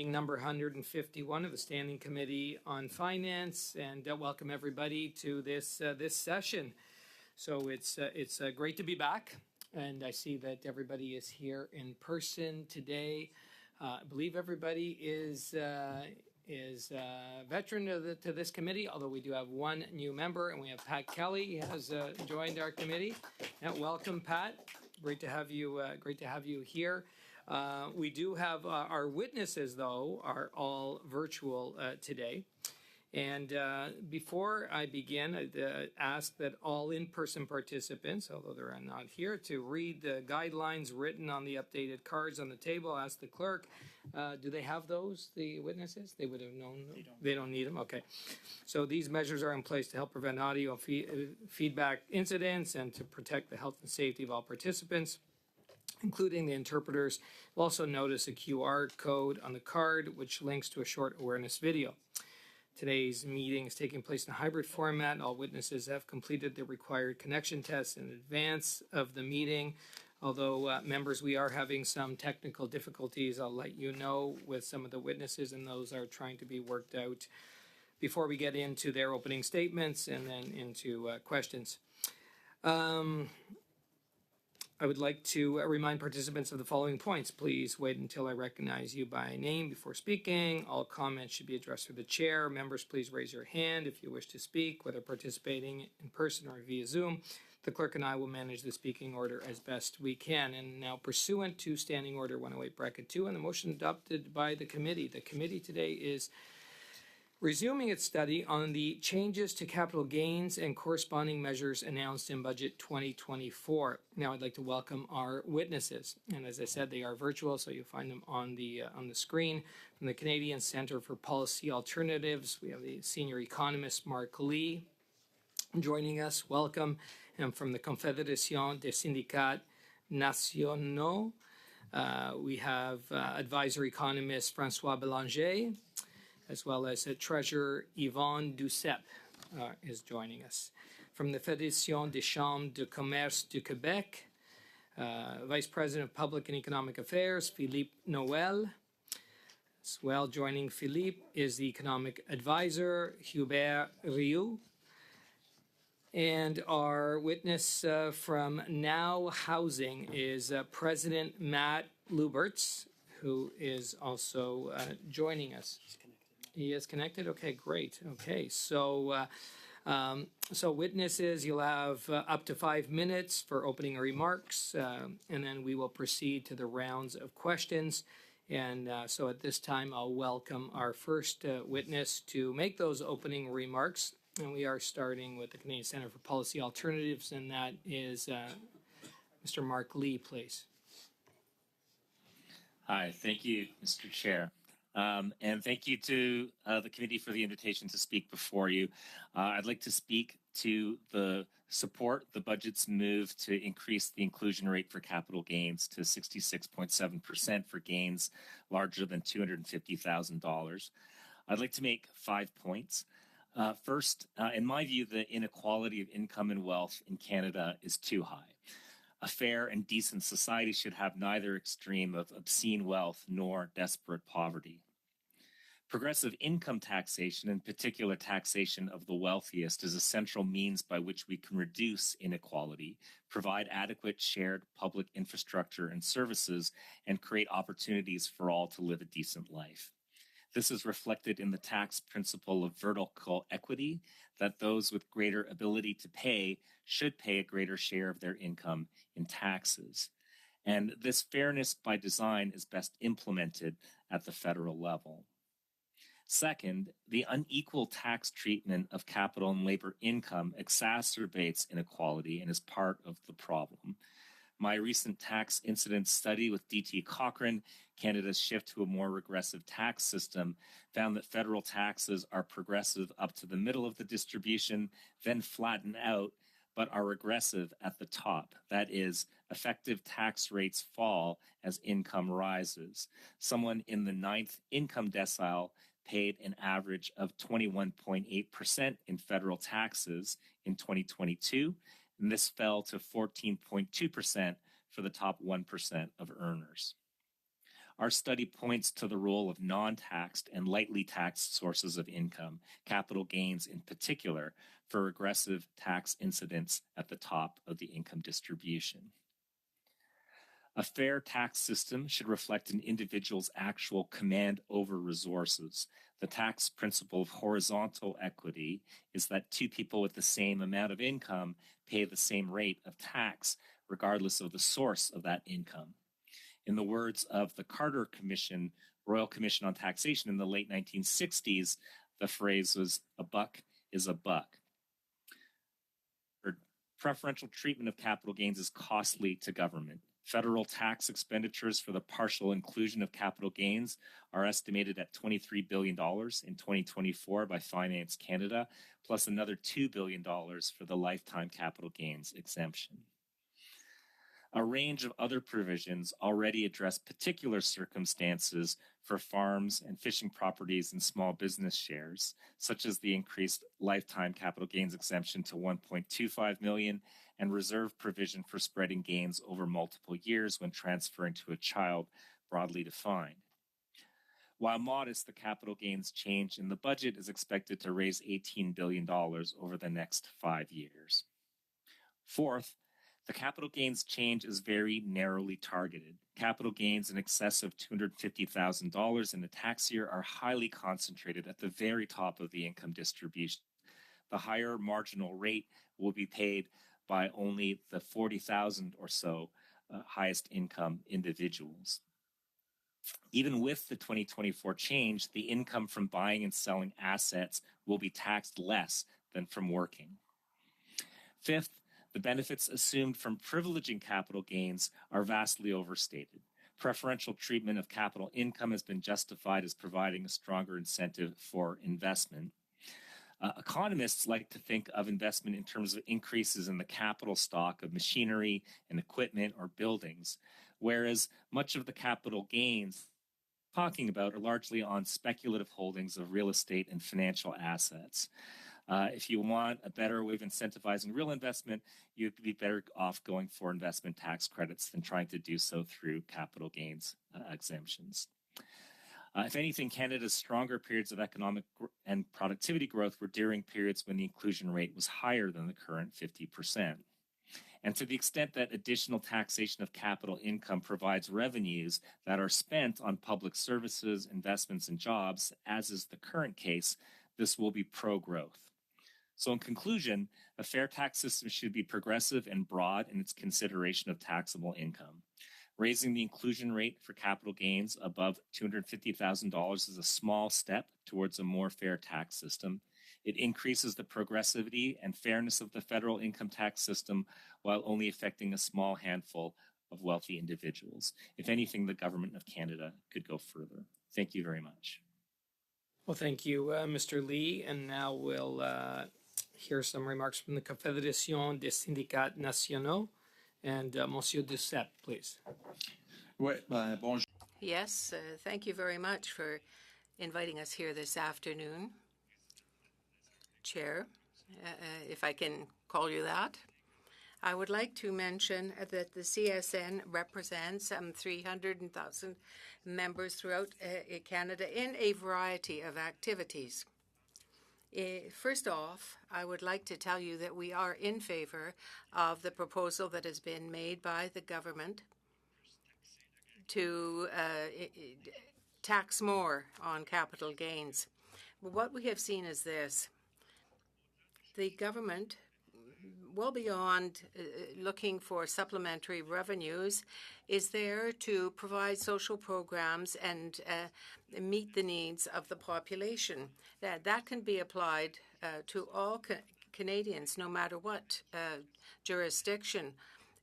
Meeting number 151 of the Standing Committee on Finance, and welcome everybody to this session. So it's great to be back, and I see that everybody is here in person today. I believe everybody is a veteran to this committee, although we do have one new member, and we have Pat Kelly has joined our committee. And welcome, Pat. Great to have you. Great to have you here. We do have our witnesses, though, are all virtual today. And before I begin, I'd ask that all in-person participants, although they're not here, to read the guidelines written on the updated cards on the table. Ask the clerk, do they have those, the witnesses? They would have known. They don't need them? Okay. So these measures are in place to help prevent audio feedback incidents and to protect the health and safety of all participants, including the interpreters. You'll also notice a QR code on the card, which links to a short awareness video. Today's meeting is taking place in a hybrid format. All witnesses have completed the required connection tests in advance of the meeting. Although, members, we are having some technical difficulties, I'll let you know with some of the witnesses, and those are trying to be worked out before we get into their opening statements and then into questions. I would like to remind participants of the following points. Please wait until I recognize you by name before speaking. All comments should be addressed through the chair. Members, please raise your hand if you wish to speak, whether participating in person or via Zoom. The clerk and I will manage the speaking order as best we can. And now, pursuant to Standing Order 108, Bracket 2, and the motion adopted by the committee today is resuming its study on the changes to capital gains and corresponding measures announced in Budget 2024. Now, I'd like to welcome our witnesses. And as I said, they are virtual, so you'll find them on the screen. From the Canadian Centre for Policy Alternatives, we have the senior economist, Mark Lee, joining us. Welcome. And from the Confédération des Syndicats Nationaux, we have advisory economist, François Bélanger, as well as Treasurer Yvonne Duceppe is joining us. From the Fédération des Chambres de Commerce du Québec, Vice President of Public and Economic Affairs, Philippe Noël. As well, joining Philippe is the Economic Advisor, Hubert Rioux. And our witness from Now Housing is President Matt Luberts, who is also joining us. He is connected? Okay, great. Okay, so witnesses, you'll have up to 5 minutes for opening remarks, and then we will proceed to the rounds of questions. And so at this time, I'll welcome our first witness to make those opening remarks. And we are starting with the Canadian Centre for Policy Alternatives, and that is Mr. Mark Lee, please. Hi, thank you, Mr. Chair. And thank you to the committee for the invitation to speak before you. I'd like to speak to the support the budget's move to increase the inclusion rate for capital gains to 66.7% for gains larger than $250,000. I'd like to make 5 points. First, in my view, the inequality of income and wealth in Canada is too high. A fair and decent society should have neither extreme of obscene wealth nor desperate poverty. Progressive income taxation, in particular taxation of the wealthiest, is a central means by which we can reduce inequality, provide adequate shared public infrastructure and services, and create opportunities for all to live a decent life. This is reflected in the tax principle of vertical equity, that those with greater ability to pay should pay a greater share of their income in taxes. And this fairness by design is best implemented at the federal level. Second, the unequal tax treatment of capital and labor income exacerbates inequality and is part of the problem. My recent tax incidence study with D.T. Cochrane, Canada's shift to a more regressive tax system, found that federal taxes are progressive up to the middle of the distribution, then flatten out, but are regressive at the top. That is, effective tax rates fall as income rises. Someone in the 9th income decile paid an average of 21.8% in federal taxes in 2022, and this fell to 14.2% for the top 1% of earners. Our study points to the role of non-taxed and lightly taxed sources of income, capital gains in particular, for regressive tax incidence at the top of the income distribution. A fair tax system should reflect an individual's actual command over resources. The tax principle of horizontal equity is that two people with the same amount of income pay the same rate of tax, regardless of the source of that income. In the words of the Carter Commission, Royal Commission on Taxation in the late 1960s, the phrase was, "A buck is a buck." Preferential treatment of capital gains is costly to government. Federal tax expenditures for the partial inclusion of capital gains are estimated at $23 billion in 2024 by Finance Canada, plus another $2 billion for the lifetime capital gains exemption. A range of other provisions already address particular circumstances for farms and fishing properties and small business shares, such as the increased lifetime capital gains exemption to $1.25 million and reserve provision for spreading gains over multiple years when transferring to a child, broadly defined. While modest, the capital gains change in the budget is expected to raise $18 billion over the next 5 years. Fourth, the capital gains change is very narrowly targeted. Capital gains in excess of $250,000 in a tax year are highly concentrated at the very top of the income distribution. The higher marginal rate will be paid by only the 40,000 or so highest income individuals. Even with the 2024 change, the income from buying and selling assets will be taxed less than from working. Fifth, the benefits assumed from privileging capital gains are vastly overstated. Preferential treatment of capital income has been justified as providing a stronger incentive for investment. Economists like to think of investment in terms of increases in the capital stock of machinery and equipment or buildings, whereas much of the capital gains talking about are largely on speculative holdings of real estate and financial assets. If you want a better way of incentivizing real investment, you'd be better off going for investment tax credits than trying to do so through capital gains exemptions. If anything, Canada's stronger periods of economic and productivity growth were during periods when the inclusion rate was higher than the current 50%. And to the extent that additional taxation of capital income provides revenues that are spent on public services, investments, and jobs, as is the current case, this will be pro-growth. So in conclusion, a fair tax system should be progressive and broad in its consideration of taxable income. Raising the inclusion rate for capital gains above $250,000 is a small step towards a more fair tax system. It increases the progressivity and fairness of the federal income tax system while only affecting a small handful of wealthy individuals. If anything, the Government of Canada could go further. Thank you very much. Well, thank you, Mr. Lee. And now we'll hear some remarks from the Confédération des Syndicats Nationaux. And Monsieur Duceppe, please. Yes, thank you very much for inviting us here this afternoon, Chair, if I can call you that. I would like to mention that the CSN represents 300,000 members throughout Canada in a variety of activities. First off, I would like to tell you that we are in favor of the proposal that has been made by the government to tax more on capital gains. What we have seen is this. The government, well beyond looking for supplementary revenues, is there to provide social programs and meet the needs of the population. That can be applied to all Canadians, no matter what jurisdiction.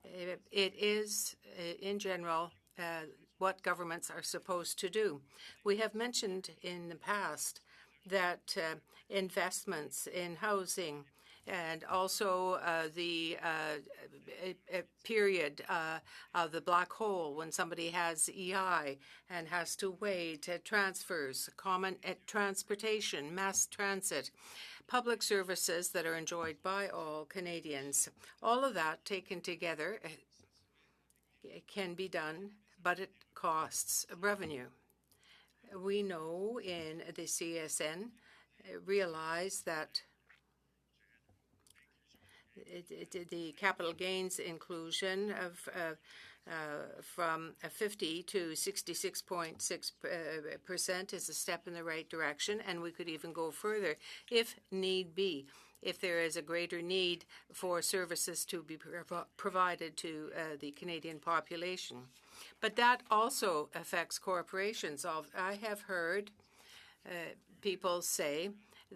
It is, in general, what governments are supposed to do. We have mentioned in the past that investments in housing and also the period of the black hole when somebody has EI and has to wait, transfers, common transportation, mass transit, public services that are enjoyed by all Canadians. All of that taken together can be done but it costs revenue. We know in the CSN realize that the capital gains inclusion of from 50 to 66.6% is a step in the right direction, and we could even go further if need be, if there is a greater need for services to be provided to the Canadian population. But that also affects corporations. I have heard people say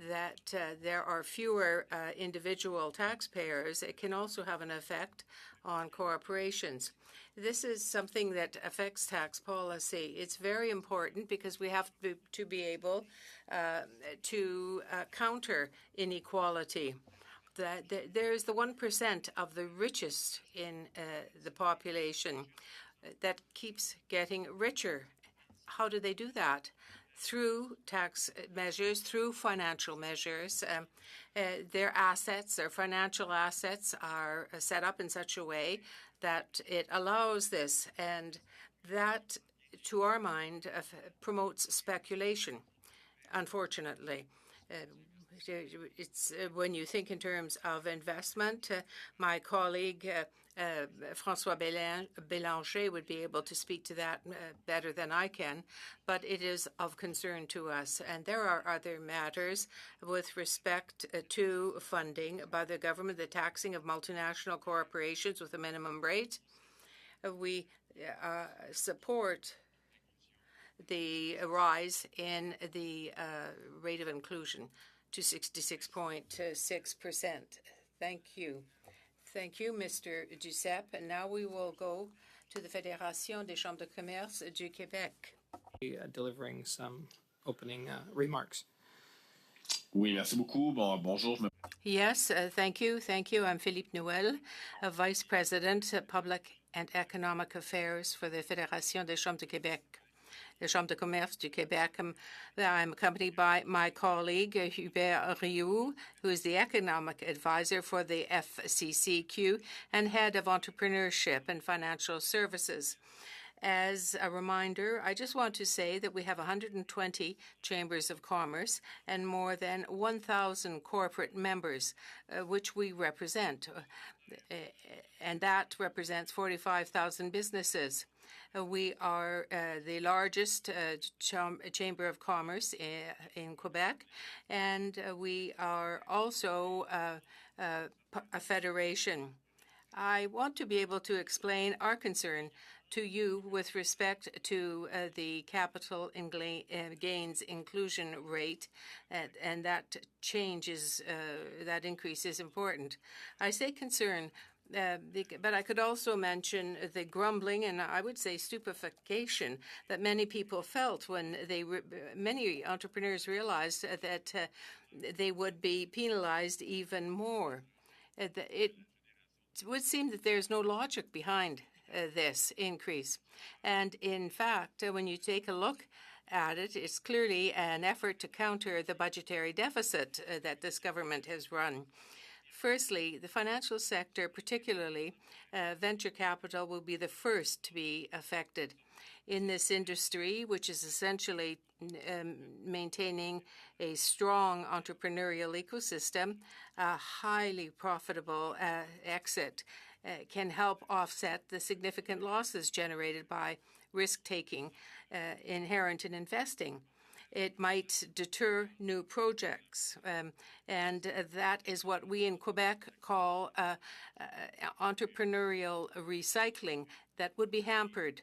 that there are fewer individual taxpayers. It can also have an effect on corporations. This is something that affects tax policy. It's very important because we have to be able to counter inequality. There's the 1% of the richest in the population that keeps getting richer. How do they do that? Through tax measures, through financial measures. Their assets, their financial assets are set up in such a way that it allows this, and that, to our mind, promotes speculation, unfortunately. It's when you think in terms of investment, my colleague François Bélanger would be able to speak to that better than I can, but it is of concern to us. And there are other matters with respect to funding by the government, the taxing of multinational corporations with a minimum rate. We support the rise in the rate of inclusion to 66.6%. Thank you. Thank you, Mr. Duceppe. And now we will go to the Fédération des chambres de commerce du Québec. Delivering some opening remarks. Oui, merci beaucoup. Bonjour. Yes, thank you. Thank you. I'm Philippe Noël, Vice President, Public and Economic Affairs for the Fédération des chambres de Québec. The Chambre de Commerce du Québec. I'm accompanied by my colleague, Hubert Rioux, who is the economic advisor for the FCCQ and head of entrepreneurship and financial services. As a reminder, I just want to say that we have 120 chambers of commerce and more than 1,000 corporate members, which we represent. And that represents 45,000 businesses. We are the largest chamber of commerce in Quebec, and we are also a federation. I want to be able to explain our concern to you with respect to the capital gains inclusion rate, and that that increase is important. I say concern, but I could also mention the grumbling and I would say stupefaction that many people felt when many entrepreneurs realized that they would be penalized even more. It would seem that there's no logic behind this increase. And in fact, when you take a look at it, it's clearly an effort to counter the budgetary deficit that this government has run. Firstly, the financial sector, particularly venture capital, will be the first to be affected. In this industry, which is essentially maintaining a strong entrepreneurial ecosystem, a highly profitable exit can help offset the significant losses generated by risk-taking inherent in investing. It might deter new projects, and that is what we in Quebec call entrepreneurial recycling that would be hampered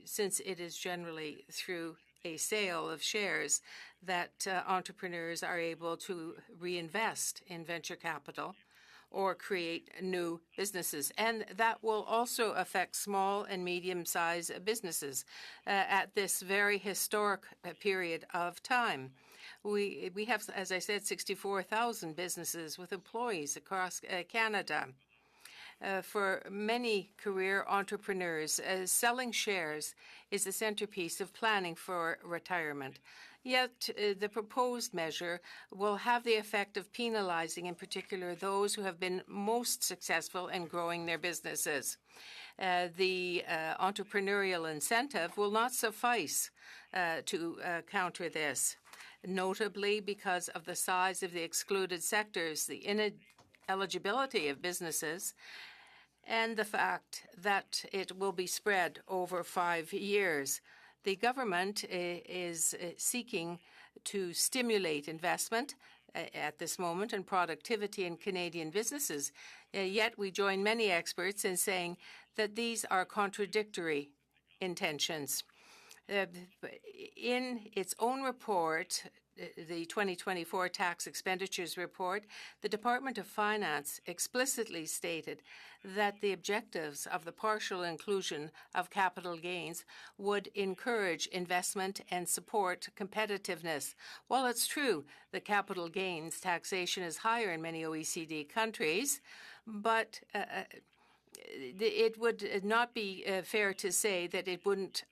since it is generally through a sale of shares that entrepreneurs are able to reinvest in venture capital or create new businesses. And that will also affect small and medium-sized businesses at this very historic period of time. We have, as I said, 64,000 businesses with employees across Canada. For many career entrepreneurs, selling shares is the centerpiece of planning for retirement. Yet, the proposed measure will have the effect of penalizing, in particular, those who have been most successful in growing their businesses. The entrepreneurial incentive will not suffice to counter this, notably because of the size of the excluded sectors, the ineligibility of businesses, and the fact that it will be spread over 5 years. The government is seeking to stimulate investment at this moment and productivity in Canadian businesses. Yet we join many experts in saying that these are contradictory intentions. In its own report, the 2024 Tax Expenditures Report, the Department of Finance explicitly stated that the objectives of the partial inclusion of capital gains would encourage investment and support competitiveness. While it's true that capital gains taxation is higher in many OECD countries, but it would not be fair to say that it wouldn't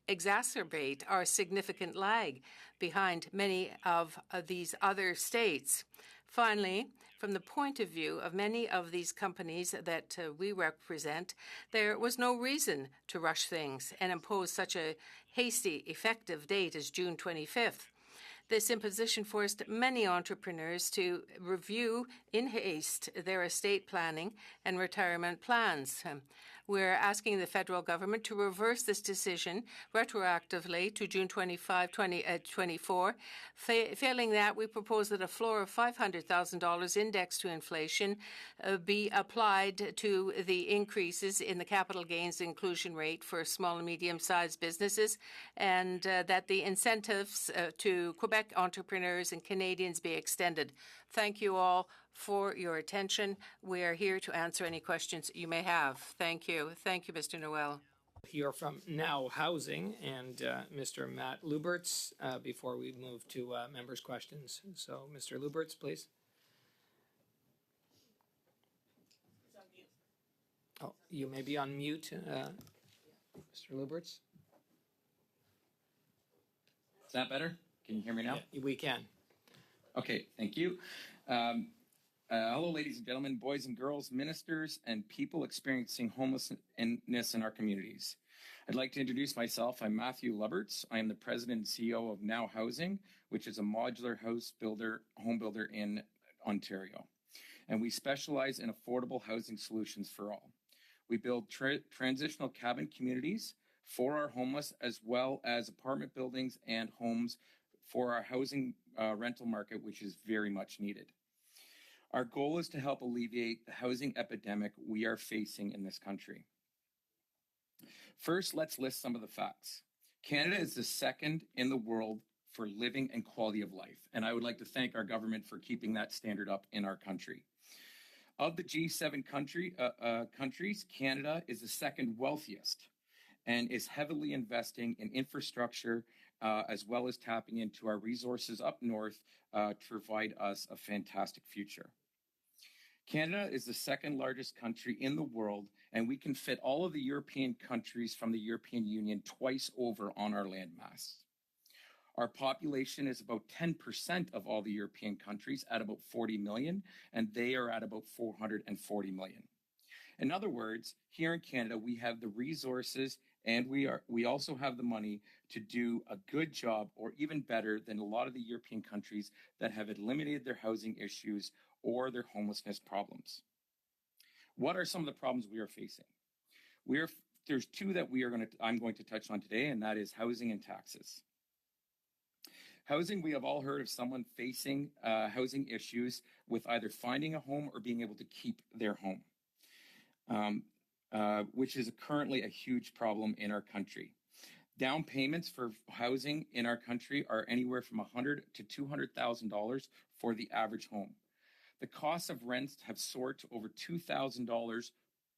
exacerbate our significant lag behind many of these other states. Finally, from the point of view of many of these companies that we represent, there was no reason to rush things and impose such a hasty effective date as June 25th. This imposition forced many entrepreneurs to review in haste their estate planning and retirement plans. We're asking the federal government to reverse this decision retroactively to June 25, 2024. Failing that, we propose that a floor of $500,000 indexed to inflation be applied to the increases in the capital gains inclusion rate for small and medium-sized businesses, and that the incentives to Quebec entrepreneurs and Canadians be extended. Thank you all for your attention. We are here to answer any questions you may have. Thank you. Thank you, Mr. Noel. Hear from Now Housing and Mr. Matt Luberts before we move to members' questions. So, Mr. Luberts, please. Oh, you may be on mute, Mr. Luberts. Is that better? Can you hear me now? Yeah, we can. Okay, thank you. Hello, ladies and gentlemen, boys and girls, ministers, and people experiencing homelessness in our communities. I'd like to introduce myself. I'm Matthew Luberts. I am the president and CEO of Now Housing, which is a modular home builder in Ontario. And we specialize in affordable housing solutions for all. We build transitional cabin communities for our homeless, as well as apartment buildings and homes for our housing rental market, which is very much needed. Our goal is to help alleviate the housing epidemic we are facing in this country. First, let's list some of the facts. Canada is the second in the world for living and quality of life, and I would like to thank our government for keeping that standard up in our country. Of the G7 countries, Canada is the second wealthiest and is heavily investing in infrastructure as well as tapping into our resources up north to provide us a fantastic future. Canada is the second largest country in the world, and we can fit all of the European countries from the European Union twice over on our landmass. Our population is about 10% of all the European countries at about 40 million, and they are at about 440 million. In other words, here in Canada, we have the resources and we also have the money to do a good job, or even better than a lot of the European countries that have eliminated their housing issues or their homelessness problems. What are some of the problems we are facing? There's two that I'm going to touch on today, and that is housing and taxes. Housing, we have all heard of someone facing housing issues with either finding a home or being able to keep their home, which is currently a huge problem in our country. Down payments for housing in our country are anywhere from $100,000 to $200,000 for the average home. The cost of rents have soared to over $2,000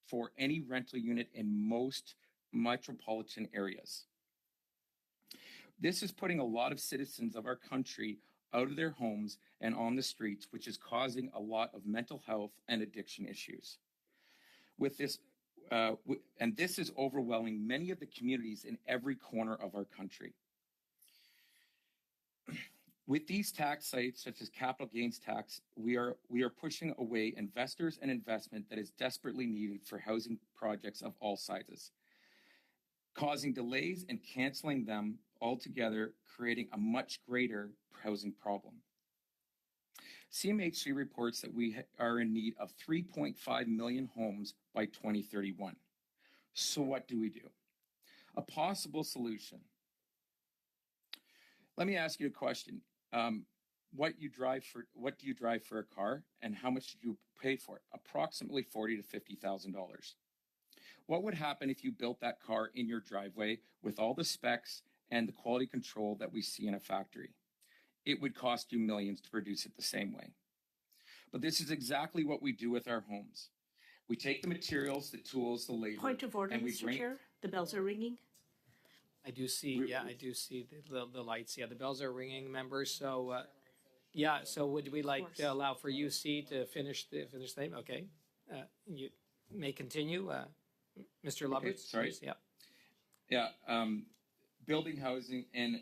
for any rental unit in most metropolitan areas. This is putting a lot of citizens of our country out of their homes and on the streets, which is causing a lot of mental health and addiction issues. with this, and this is overwhelming many of the communities in every corner of our country. With these tax sites, such as capital gains tax, we are pushing away investors and investment that is desperately needed for housing projects of all sizes, causing delays and canceling them altogether, creating a much greater housing problem. CMHC reports that we are in need of 3.5 million homes by 2031. So what do we do? A possible solution. Let me ask you a question. What do you drive for a car, and how much did you pay for it? Approximately $40,000 to $50,000. What would happen if you built that car in your driveway with all the specs and the quality control that we see in a factory? It would cost you millions to produce it the same way. But this is exactly what we do with our homes. We take the materials, the tools, the labor. Point of order, Mr. Chair. The bells are ringing. I do see the lights. Yeah, the bells are ringing, members. So, so would we like to allow for UC to finish the thing? Okay. You may continue, Mr. Lubbers. Okay, sorry. Please. Yeah. Yeah. Building housing in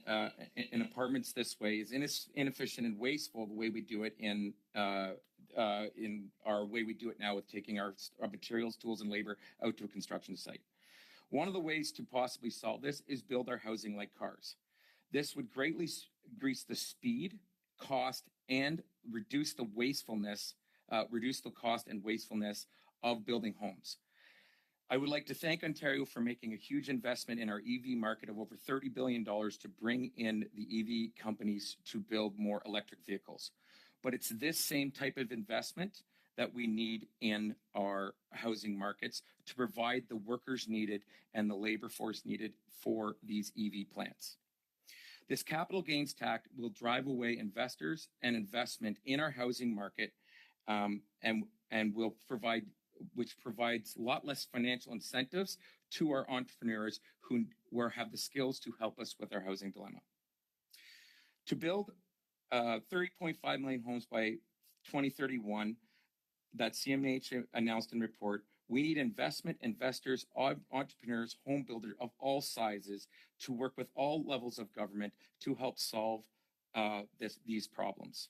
apartments this way is inefficient and wasteful the way we do it in our way we do it now with taking our materials, tools, and labor out to a construction site. One of the ways to possibly solve this is build our housing like cars. This would greatly increase the speed, cost, and reduce the cost and wastefulness of building homes. I would like to thank Ontario for making a huge investment in our EV market of over $30 billion to bring in the EV companies to build more electric vehicles. But it's this same type of investment that we need in our housing markets to provide the workers needed and the labor force needed for these EV plants. This capital gains tax will drive away investors and investment in our housing market, which provides a lot less financial incentives to our entrepreneurs who have the skills to help us with our housing dilemma. To build 30.5 million homes by 2031, that CMH announced in report, we need investors, entrepreneurs, home builders of all sizes to work with all levels of government to help solve these problems.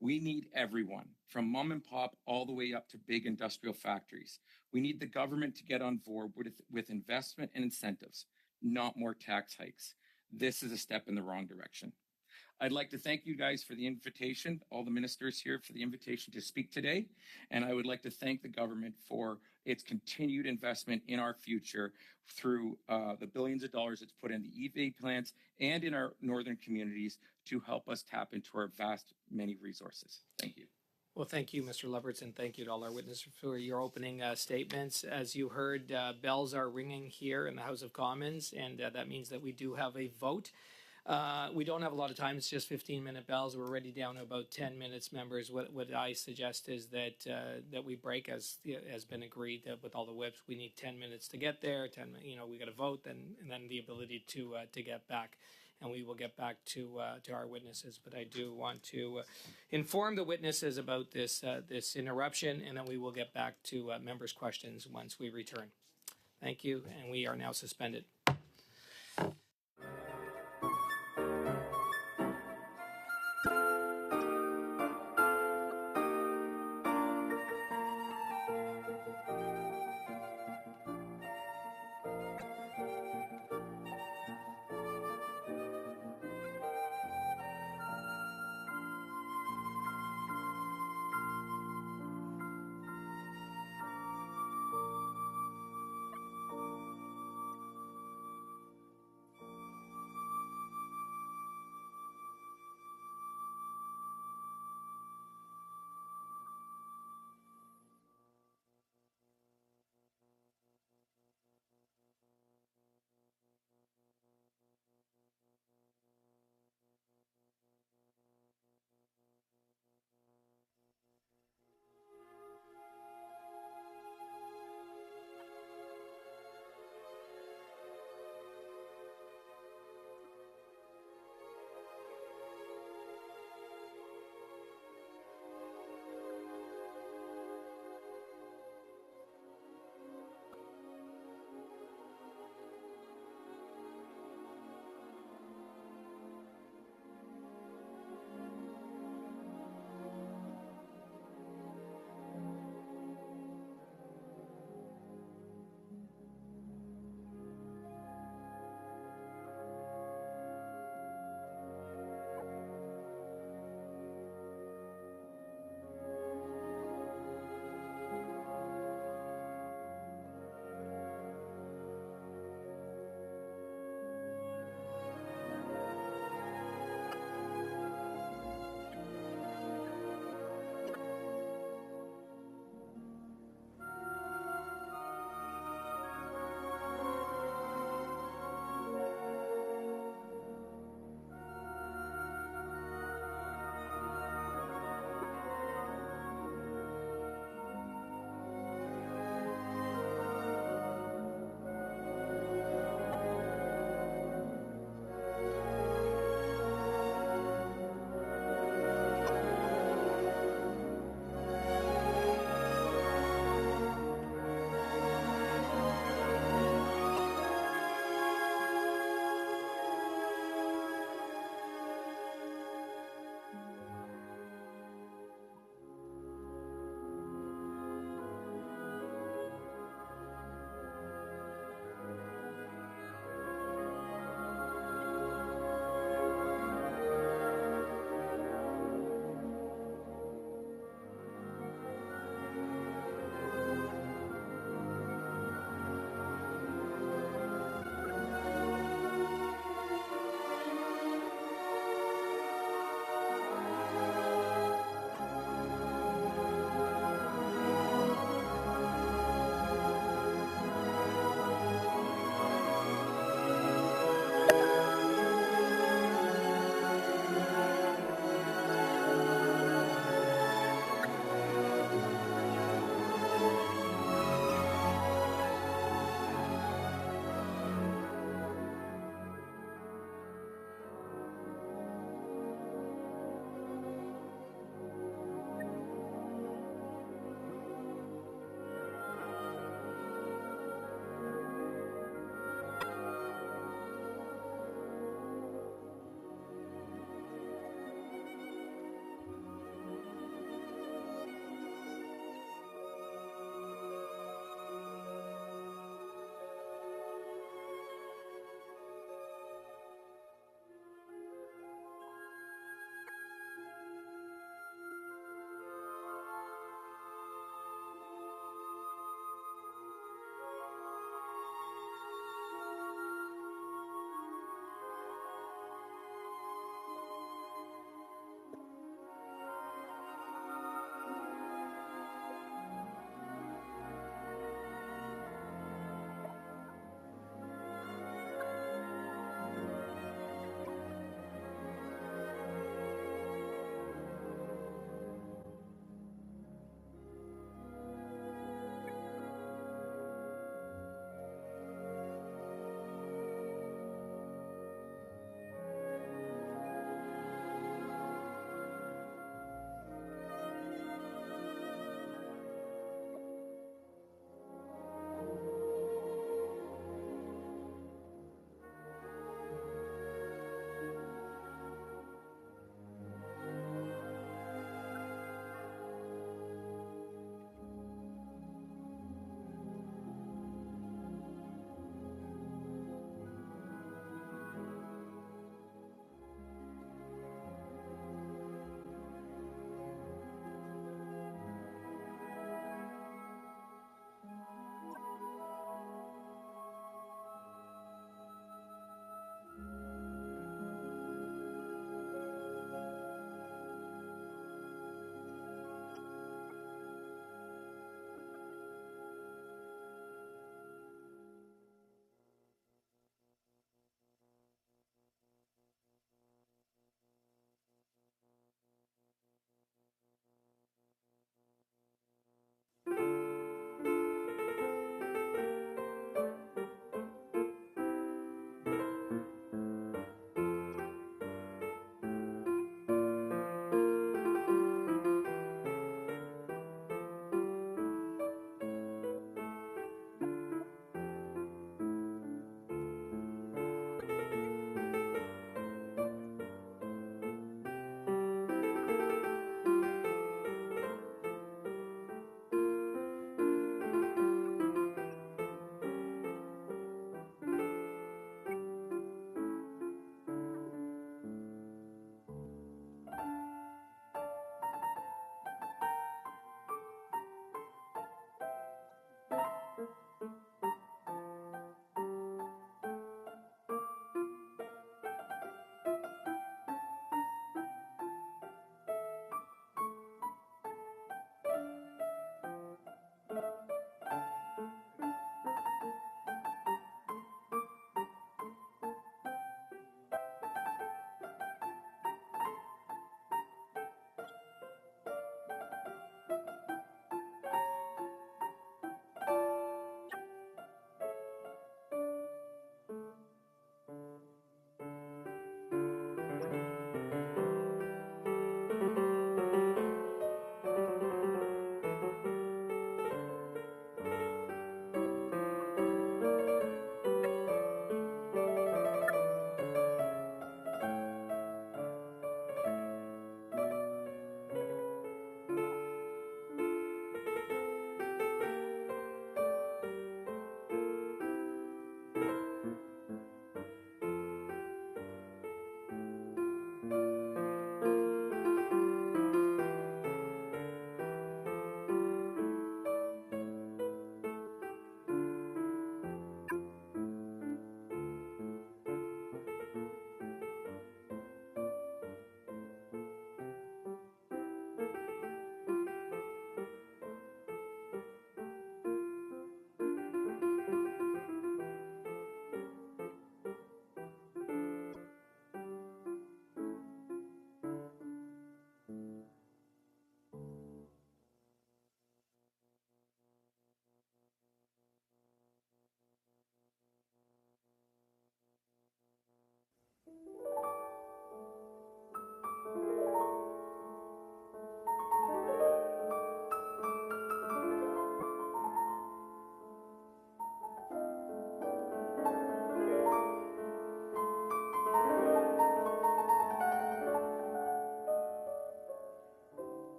We need everyone, from mom and pop all the way up to big industrial factories. We need the government to get on board with investment and incentives, not more tax hikes. This is a step in the wrong direction. I'd like to thank you guys for the invitation, all the ministers here for the invitation to speak today. And I would like to thank the government for its continued investment in our future through the billions of dollars it's put in the EV plants and in our northern communities to help us tap into our vast many resources. Thank you. Well, thank you, Mr. Lubbers, and thank you to all our witnesses for your opening statements. As you heard, bells are ringing here in the House of Commons, and that means that we do have a vote. We don't have a lot of time. It's just 15-minute bells. We're already down to about 10 minutes, members. What I suggest is that we break, as has been agreed with all the whips. We need 10 minutes to get there. We got to vote, and then the ability to get back. And we will get back to our witnesses. But I do want to inform the witnesses about this interruption, and then we will get back to members' questions once we return. Thank you, and we are now suspended.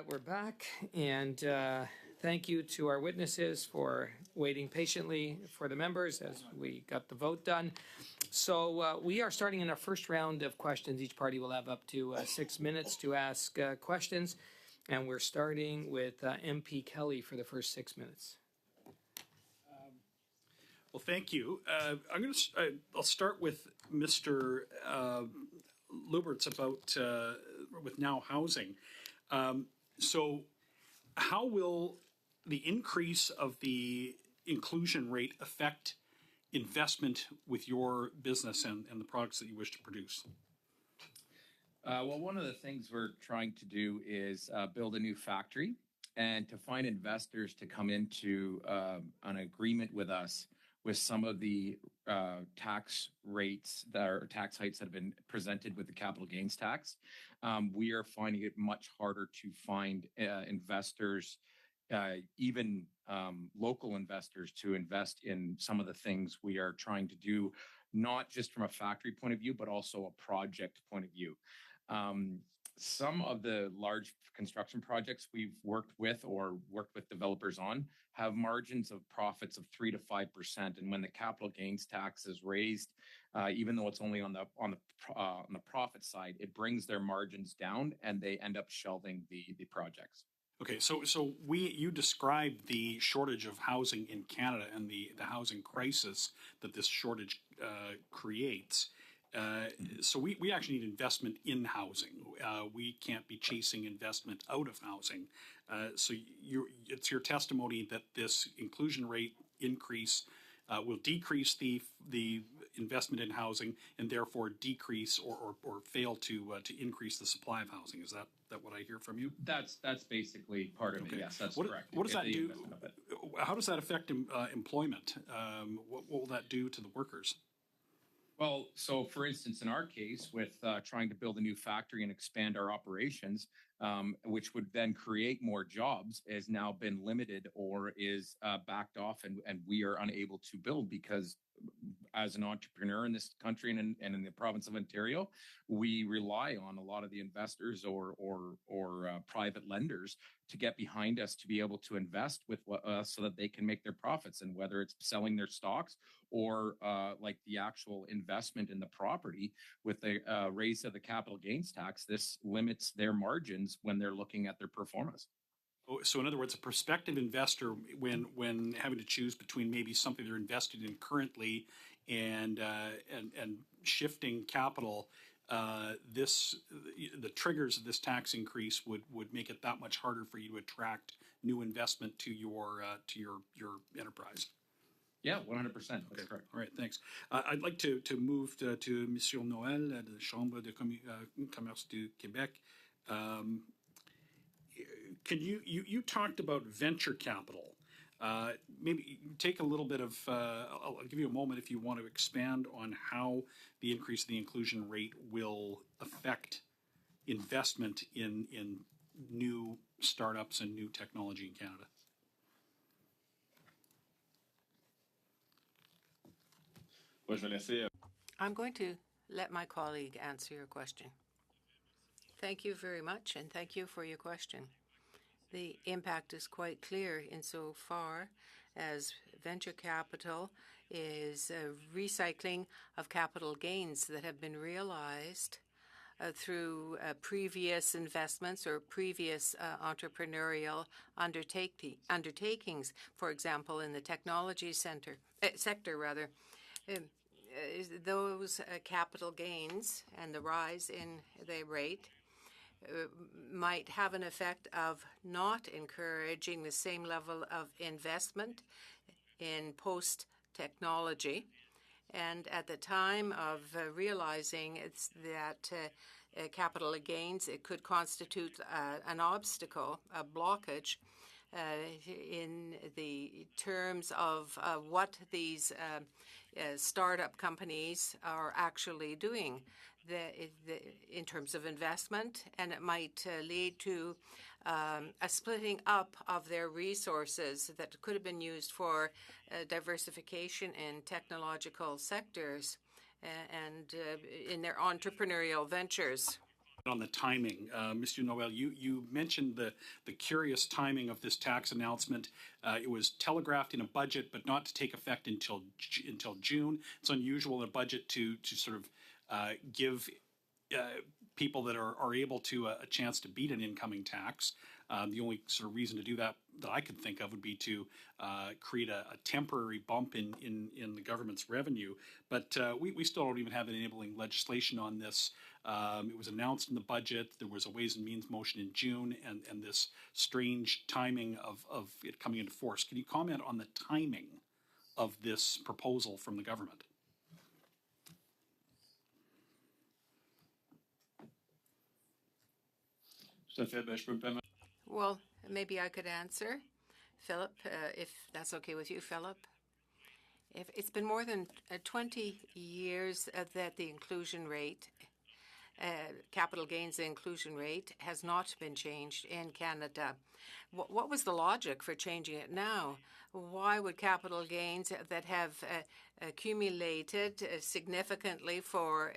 we're back, and thank you to our witnesses for waiting patiently for the members as we got the vote done. So we are starting in our first round of questions. Each party will have up to 6 minutes to ask questions, and we're starting with MP Kelly for the first 6 minutes. Well, thank you. I'll start with Mr. Lubert's about with Now Housing. So how will the increase of the inclusion rate affect investment with your business and the products that you wish to produce? Well, one of the things we're trying to do is build a new factory and to find investors to come into an agreement with us with some of the tax rates that are tax hikes that have been presented with the capital gains tax. We are finding it much harder to find investors, even local investors, to invest in some of the things we are trying to do, not just from a factory point of view, but also a project point of view. Some of the large construction projects we've worked with developers on have margins of profits of 3 to 5%. And when the capital gains tax is raised, even though it's only on the profit side, it brings their margins down and they end up shelving the projects. Okay, so you described the shortage of housing in Canada and the housing crisis that this shortage creates. So we actually need investment in housing. We can't be chasing investment out of housing. So it's your testimony that this inclusion rate increase will decrease the investment in housing and therefore decrease or fail to increase the supply of housing. Is that what I hear from you? That's basically part of it. Yes, that's correct. What does that do? How does that affect employment? What will that do to the workers? Well, so for instance, in our case, with trying to build a new factory and expand our operations, which would then create more jobs, has now been limited or is backed off, and we are unable to build because as an entrepreneur in this country and in the province of Ontario, we rely on a lot of the investors or private lenders to get behind us to be able to invest with us so that they can make their profits. And whether it's selling their stocks or like the actual investment in the property with the raise of the capital gains tax, this limits their margins when they're looking at their performance. So in other words, a prospective investor, when having to choose between maybe something they're invested in currently and shifting capital, the triggers of this tax increase would make it that much harder for you to attract new investment to your enterprise. Yeah, 100%. That's correct. All right, thanks. I'd like to move to Monsieur Noël de la Chambre de Commerce du Québec. Can you talked about venture capital? Maybe take a little bit of, I'll give you a moment if you want to expand on how the increase of the inclusion rate will affect investment in new startups and new technology in Canada. I'm going to let my colleague answer your question. Thank you very much, and thank you for your question. The impact is quite clear insofar as venture capital is a recycling of capital gains that have been realized through previous investments or previous entrepreneurial undertakings. For example, in the technology sector, those capital gains and the rise in the rate might have an effect of not encouraging the same level of investment in post-technology. And at the time of realizing that capital gains, it could constitute an obstacle, a blockage in the terms of what these startup companies are actually doing in terms of investment, and it might lead to a splitting up of their resources that could have been used for diversification in technological sectors and in their entrepreneurial ventures. on the timing. Mr. Noel, you mentioned the curious timing of this tax announcement. It was telegraphed in a budget, but not to take effect until June. It's unusual in a budget to sort of give people that are able to a chance to beat an incoming tax. The only sort of reason to do that I could think of would be to create a temporary bump in the government's revenue. But we still don't even have enabling legislation on this. It was announced in the budget. There was a Ways and Means motion in June, and this strange timing of it coming into force. Can you comment on the timing of this proposal from the government? Well, maybe I could answer, Philip, if that's okay with you, Philip. If it's been more than 20 years that the inclusion rate, capital gains inclusion rate, has not been changed in Canada. What was the logic for changing it now? Why would capital gains that have accumulated significantly for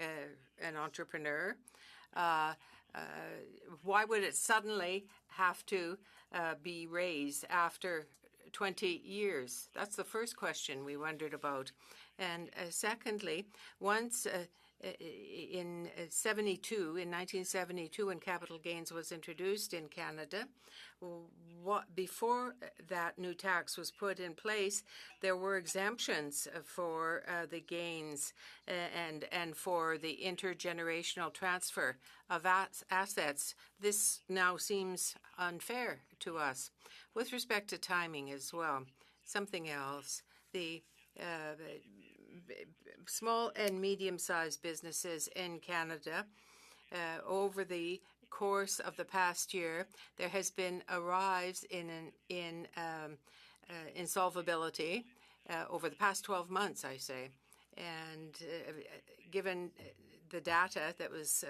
an entrepreneur, why would it suddenly have to be raised after 20 years? That's the first question we wondered about. And secondly, once in 1972, when capital gains was introduced in Canada, before that new tax was put in place, there were exemptions for the gains and for the intergenerational transfer of assets. This now seems unfair to us. With respect to timing as well, something else, the small and medium-sized businesses in Canada, over the course of the past year, there has been a rise in insolvability over the past 12 months, I say. And given the data that was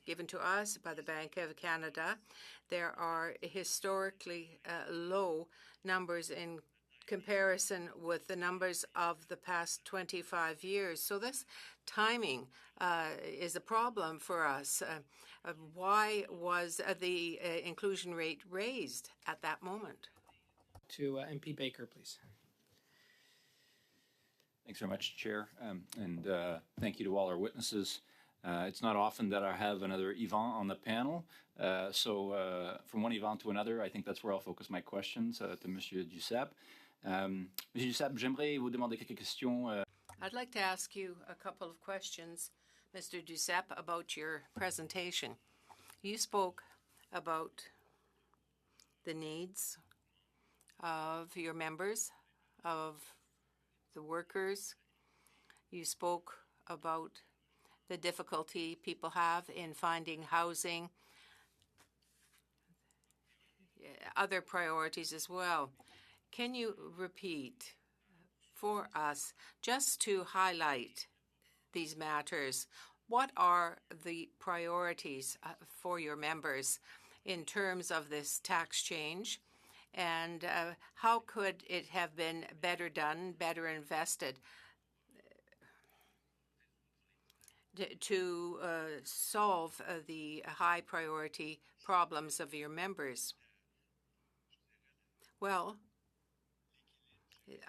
given to us by the Bank of Canada, there are historically low numbers in comparison with the numbers of the past 25 years. So this timing is a problem for us. Why was the inclusion rate raised at that moment? To MP Baker, please. Thanks very much, Chair, and thank you to all our witnesses. It's not often that I have another Yvan on the panel, so from one Yvan to another, I think that's where I'll focus my questions to Monsieur Duceppe. Monsieur Duceppe, j'aimerais vous demander quelques questions. I'd like to ask you a couple of questions, Mr. Duceppe, about your presentation. You spoke about the needs of your members, of the workers. You spoke about the difficulty people have in finding housing, other priorities as well. Can you repeat for us, just to highlight these matters, what are the priorities for your members in terms of this tax change, and how could it have been better done, better invested to solve the high priority problems of your members? Well,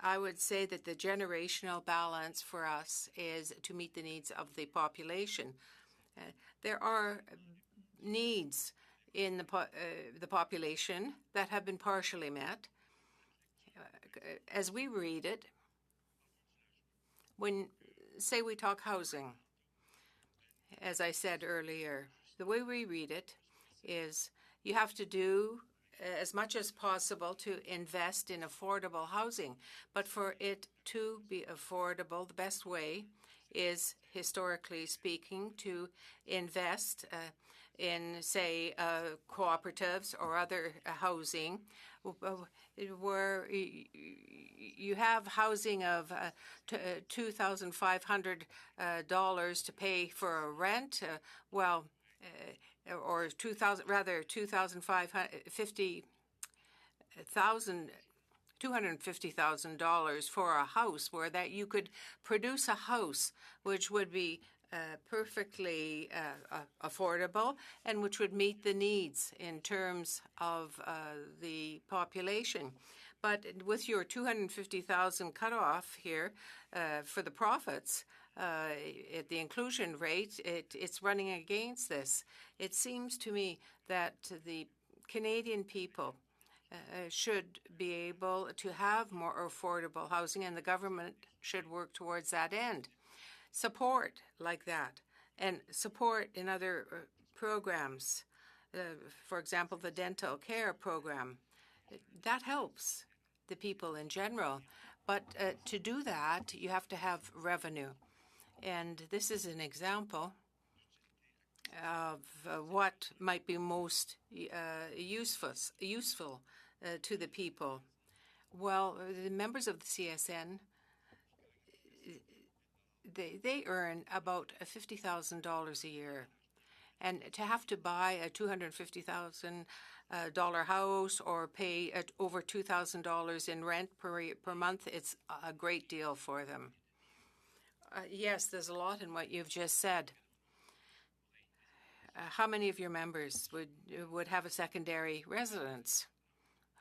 I would say that the generational balance for us is to meet the needs of the population. There are needs in the population that have been partially met. As we read it, when, say, we talk housing, as I said earlier, the way we read it is you have to do as much as possible to invest in affordable housing. But for it to be affordable, the best way is, historically speaking, to invest in, say, cooperatives or other housing where you have housing of $2,500 to pay for a rent, or $250,000 for a house, where that you could produce a house which would be perfectly affordable and which would meet the needs in terms of the population. But with your 250,000 cutoff here for the profits, at the inclusion rate, it's running against this. It seems to me that the Canadian people should be able to have more affordable housing, and the government should work towards that end. Support like that, and support in other programs, for example, the dental care program, that helps the people in general. But to do that, you have to have revenue. And this is an example of what might be most useful to the people. Well, the members of the CSN, they earn about $50,000 a year. And to have to buy a $250,000 house or pay over $2,000 in rent per month, it's a great deal for them. Yes, there's a lot in what you've just said. How many of your members would have a secondary residence,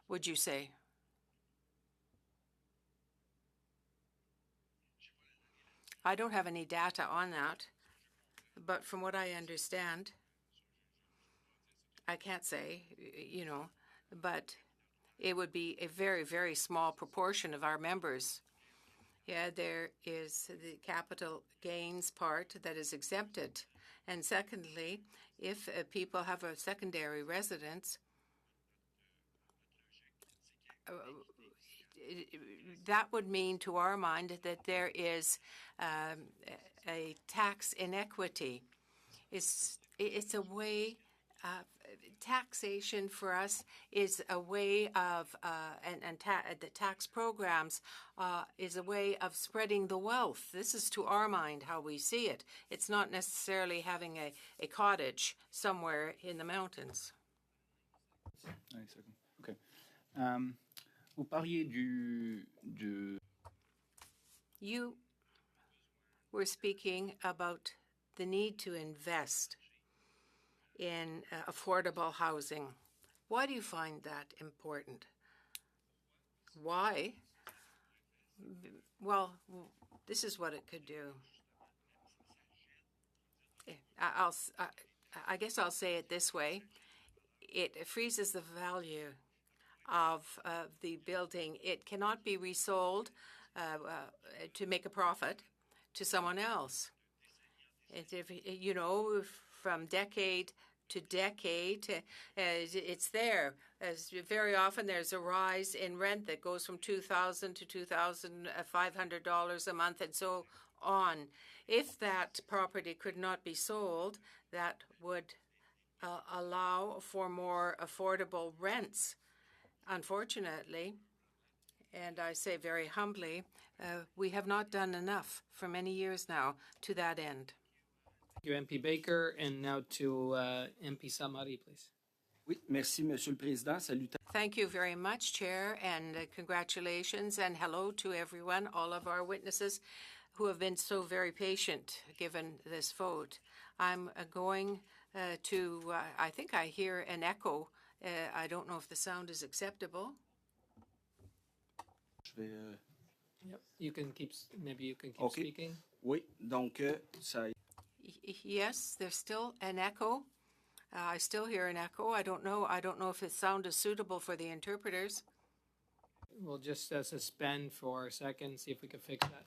would you say? I don't have any data on that, but from what I understand, I can't say, but it would be a very, very small proportion of our members. Yeah, there is the capital gains part that is exempted. And secondly, if people have a secondary residence, that would mean to our mind that there is a tax inequity. It's a way taxation for us is a way of, the tax programs is a way of spreading the wealth. This is to our mind how we see it. It's not necessarily having a cottage somewhere in the mountains. Okay. Vous parliez You were speaking about the need to invest in affordable housing. Why do you find that important? Why? Well, this is what it could do. I guess I'll say it this way. It freezes the value of the building. It cannot be resold to make a profit to someone else. From decade to decade, it's there. As very often, there's a rise in rent that goes from $2,000 to $2,500 a month, and so on. If that property could not be sold, that would allow for more affordable rents. Unfortunately, and I say very humbly, we have not done enough for many years now to that end. Thank you, MP Baker. And now to MP Samari, please. Oui, merci, Monsieur le Président. Thank you very much, Chair, and congratulations and hello to everyone, all of our witnesses who have been so very patient given this vote. I'm going I think I hear an echo. I don't know if the sound is acceptable. Yep. Maybe you can keep Okay. speaking. Oui, donc ça. Yes, there's still an echo. I still hear an echo. I don't know if the sound is suitable for the interpreters. We'll just suspend for a second, see if we can fix that.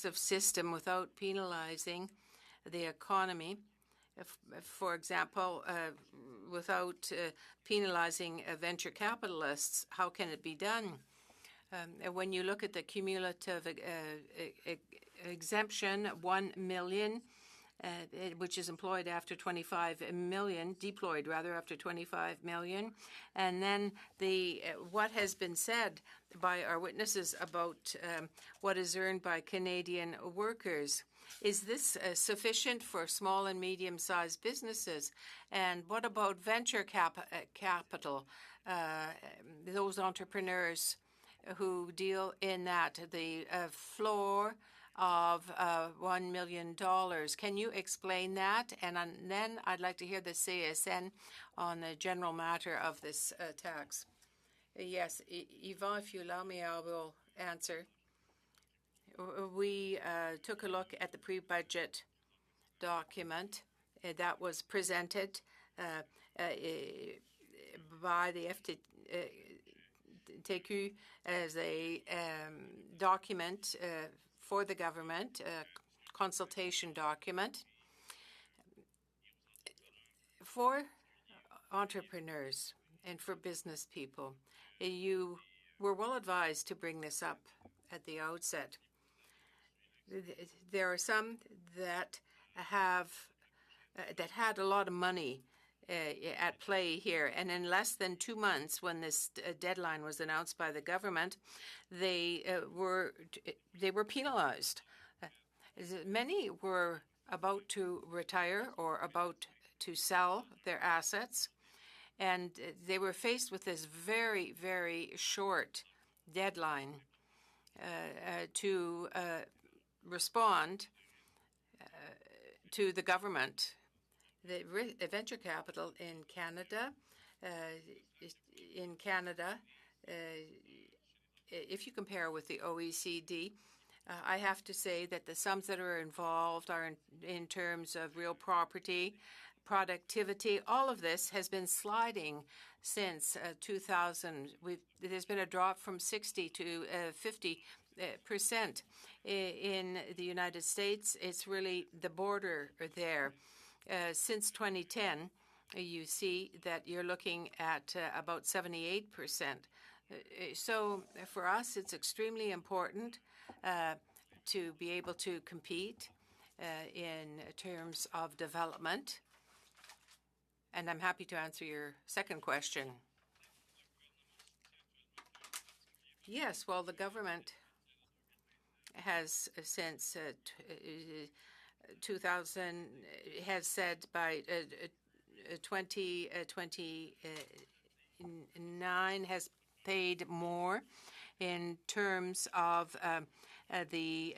progressive system without penalizing the economy. For example, without penalizing venture capitalists, how can it be done? When you look at the cumulative exemption, 1 million, which is employed after 25 million, deployed rather after 25 million, and then what has been said by our witnesses about what is earned by Canadian workers. Is this sufficient for small and medium-sized businesses? And what about venture capital, those entrepreneurs who deal in that, the floor of $1 million? Can you explain that? And then I'd like to hear the CSN on the general matter of this tax. Yes, Yvan, if you allow me, I will answer. We took a look at the pre-budget document that was presented by the FTQ as a document for the government, a consultation document for entrepreneurs and for business people. You were well advised to bring this up at the outset. There are some that had a lot of money at play here, and in less than 2 months, when this deadline was announced by the government, they were penalized. Many were about to retire or about to sell their assets, and they were faced with this very, very short deadline to respond to the government. The venture capital in Canada, if you compare with the OECD, I have to say that the sums that are involved are in terms of real property, productivity. All of this has been sliding since 2000. There's been a drop from 60 to 50%. In the United States, it's really the border there. Since 2010, you see that you're looking at about 78%. So for us, it's extremely important to be able to compete in terms of development. And I'm happy to answer your second question. Yes, well, the government has since 2000 has said by 2029 has paid more in terms of the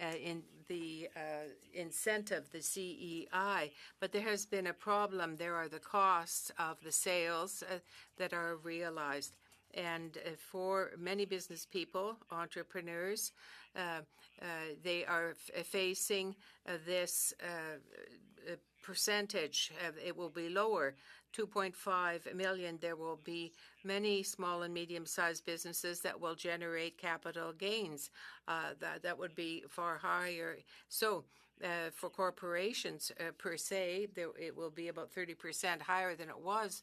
incentive, the CEI, but there has been a problem. There are the costs of the sales that are realized. And for many business people, entrepreneurs, they are facing this percentage. It will be lower, 2.5 million. There will be many small and medium-sized businesses that will generate capital gains. That would be far higher. So for corporations per se, it will be about 30% higher than it was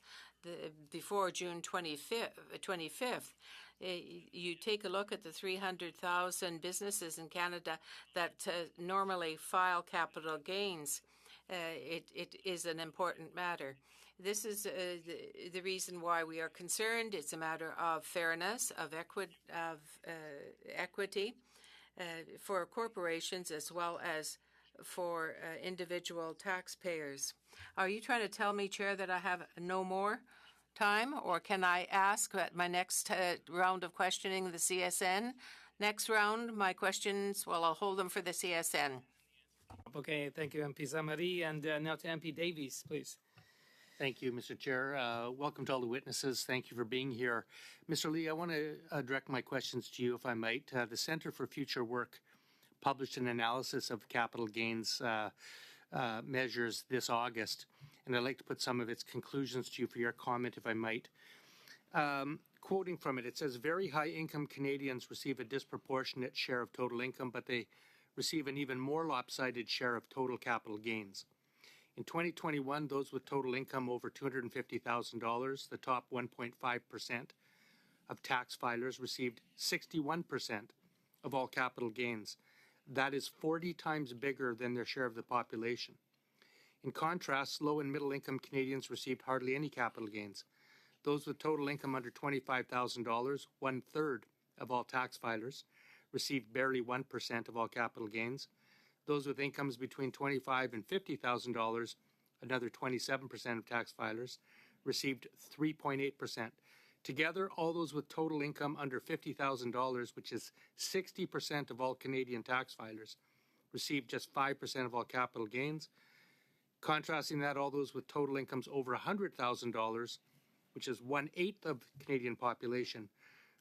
before June 25th. You take a look at the 300,000 businesses in Canada that normally file capital gains. It is an important matter. This is the reason why we are concerned. It's a matter of fairness, of equity for corporations as well as for individual taxpayers. Are you trying to tell me, Chair, that I have no more time, or can I ask at my next round of questioning the CSN? Next round, my questions, well, I'll hold them for the CSN. Okay, thank you, MP Zamari. And now to MP Davies, please. Thank you, Mr. Chair. Welcome to all the witnesses. Thank you for being here. Mr. Lee, I want to direct my questions to you, if I might. The Centre for Future Work published an analysis of capital gains measures this August, and I'd like to put some of its conclusions to you for your comment, if I might. Quoting from it, it says, very high-income Canadians receive a disproportionate share of total income, but they receive an even more lopsided share of total capital gains. In 2021, those with total income over $250,000, the top 1.5% of tax filers, received 61% of all capital gains. That is 40 times bigger than their share of the population. In contrast, low and middle income Canadians received hardly any capital gains. Those with total income under $25,000, one-third of all tax filers, received barely 1% of all capital gains. Those with incomes between $25,000 and $50,000, another 27% of tax filers, received 3.8%. Together, all those with total income under $50,000, which is 60% of all Canadian tax filers, received just 5% of all capital gains. Contrasting that, all those with total incomes over $100,000, which is 1/8 of the Canadian population,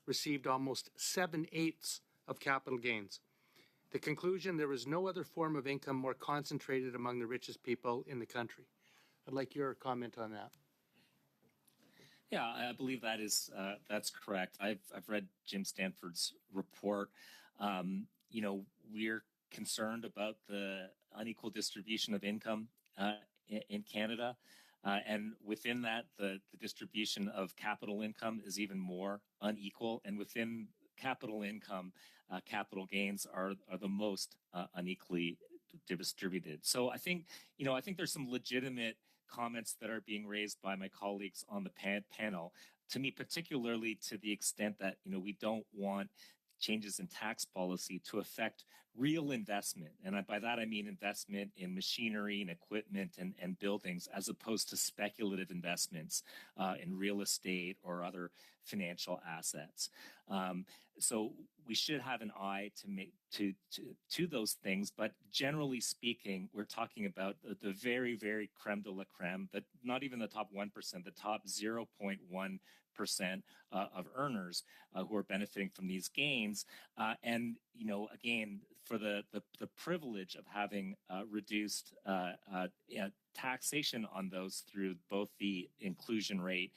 received almost 7/8 of capital gains. The conclusion, there is no other form of income more concentrated among the richest people in the country. I'd like your comment on that. Yeah, I believe that is that's correct. I've read Jim Stanford's report. We're concerned about the unequal distribution of income in Canada, and within that, the distribution of capital income is even more unequal. And within capital income, capital gains are the most unequally distributed. So I think there's some legitimate comments that are being raised by my colleagues on the panel, to me, particularly to the extent that, we don't want changes in tax policy to affect real investment. And by that, I mean investment in machinery and equipment and buildings, as opposed to speculative investments in real estate or other financial assets. So we should have an eye to those things, but generally speaking, we're talking about the very, very creme de la creme, but not even the top 1%, the top 0.1% of earners who are benefiting from these gains. And, again, for the privilege of having reduced taxation on those through both the inclusion rate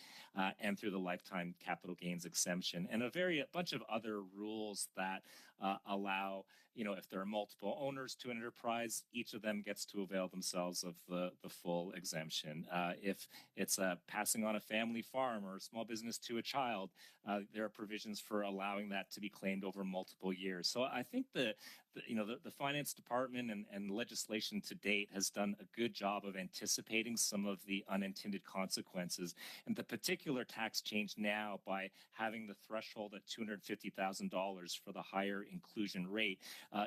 and through the lifetime capital gains exemption, and a bunch of other rules that allow, if there are multiple owners to an enterprise, each of them gets to avail themselves of the full exemption. If it's passing on a family farm or a small business to a child, there are provisions for allowing that to be claimed over multiple years. So I think the finance department and legislation to date has done a good job of anticipating some of the unintended consequences. And the particular tax change now, by having the threshold at $250,000 for the higher inclusion rate,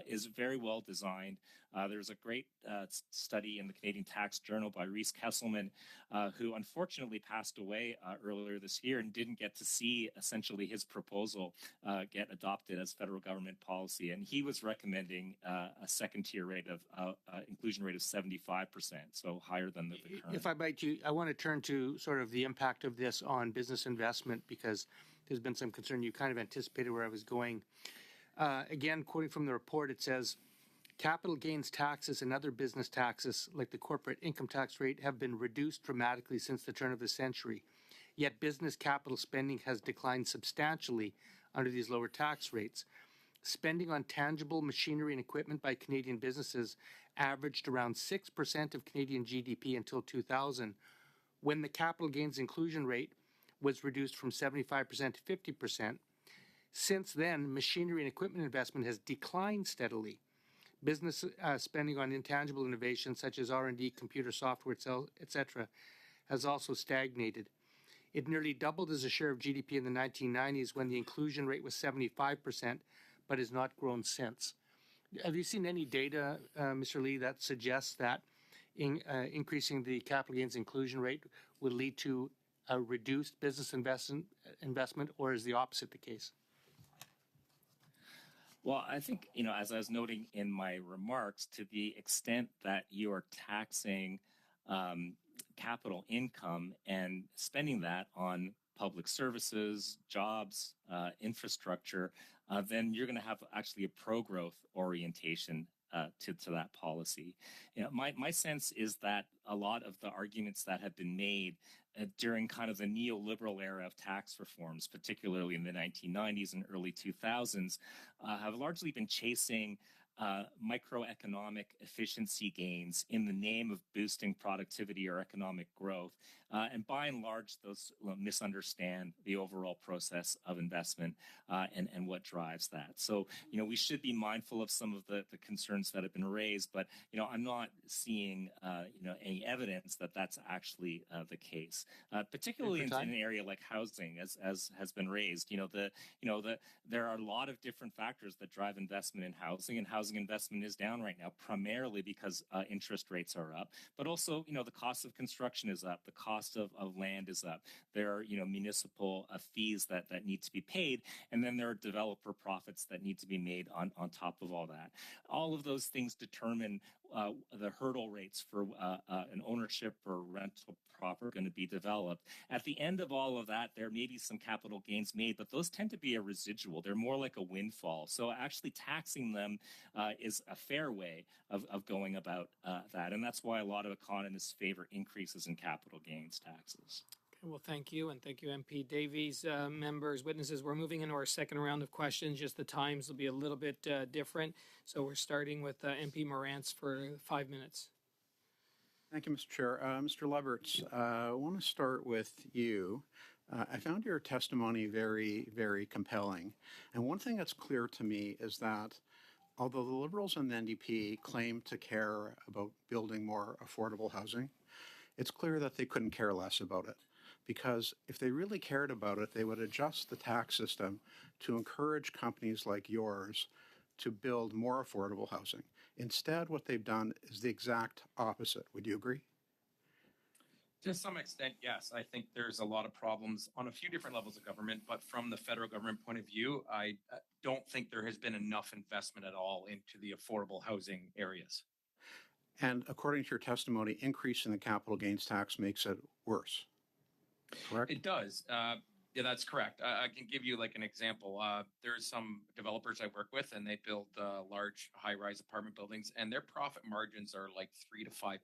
is very well designed. There's a great study in the Canadian Tax Journal by Reese Kesselman, who unfortunately passed away earlier this year and didn't get to see essentially his proposal get adopted as federal government policy. And he was recommending a second-tier rate of inclusion rate of 75%, so higher than the current. If I might, I want to turn to sort of the impact of this on business investment, because there's been some concern. You kind of anticipated where I was going. Again, quoting from the report, it says, capital gains taxes and other business taxes, like the corporate income tax rate, have been reduced dramatically since the turn of the century. Yet business capital spending has declined substantially under these lower tax rates. Spending on tangible machinery and equipment by Canadian businesses averaged around 6% of Canadian GDP until 2000, when the capital gains inclusion rate was reduced from 75% to 50%. Since then, machinery and equipment investment has declined steadily. Business spending on intangible innovations such as R&D, computer software, etc., has also stagnated. It nearly doubled as a share of GDP in the 1990s, when the inclusion rate was 75%, but has not grown since. Have you seen any data, Mr. Lee, that suggests that increasing the capital gains inclusion rate will lead to a reduced business investment, or is the opposite the case? Well, I think, as I was noting in my remarks, to the extent that you are taxing capital income and spending that on public services, jobs, infrastructure, then you're going to have actually a pro-growth orientation to that policy. My sense is that a lot of the arguments that have been made during kind of the neoliberal era of tax reforms, particularly in the 1990s and early 2000s, have largely been chasing microeconomic efficiency gains in the name of boosting productivity or economic growth. And by and large, those misunderstand the overall process of investment and what drives that. So, we should be mindful of some of the concerns that have been raised, but, I'm not seeing, any evidence that that's actually the case, particularly in an area like housing, as has been raised. There are a lot of different factors that drive investment in housing, and housing investment is down right now, primarily because interest rates are up, but also, the cost of construction is up, the cost of land is up. There are, municipal fees that need to be paid, and then there are developer profits that need to be made on top of all that. All of those things determine the hurdle rates for an ownership or rental property going to be developed. At the end of all of that, there may be some capital gains made, but those tend to be a residual. They're more like a windfall. So actually taxing them is a fair way of going about that. And that's why a lot of economists favor increases in capital gains taxes. Okay, well, thank you. And thank you, MP Davies. Members, witnesses, we're moving into our second round of questions. Just the times will be a little bit different. So we're starting with MP Morantz for 5 minutes. Thank you, Mr. Chair. Mr. Leberts, I want to start with you. I found your testimony very, very compelling. And one thing that's clear to me is that although the Liberals and the NDP claim to care about building more affordable housing, it's clear that they couldn't care less about it. Because if they really cared about it, they would adjust the tax system to encourage companies like yours to build more affordable housing. Instead, what they've done is the exact opposite. Would you agree? To some extent, yes. I think there's a lot of problems on a few different levels of government, but from the federal government point of view, I don't think there has been enough investment at all into the affordable housing areas. And according to your testimony, increasing the capital gains tax makes it worse, correct? It does. Yeah, that's correct. I can give you like an example. There's some developers I work with, and they build large high-rise apartment buildings, and their profit margins are like 3 to 5%.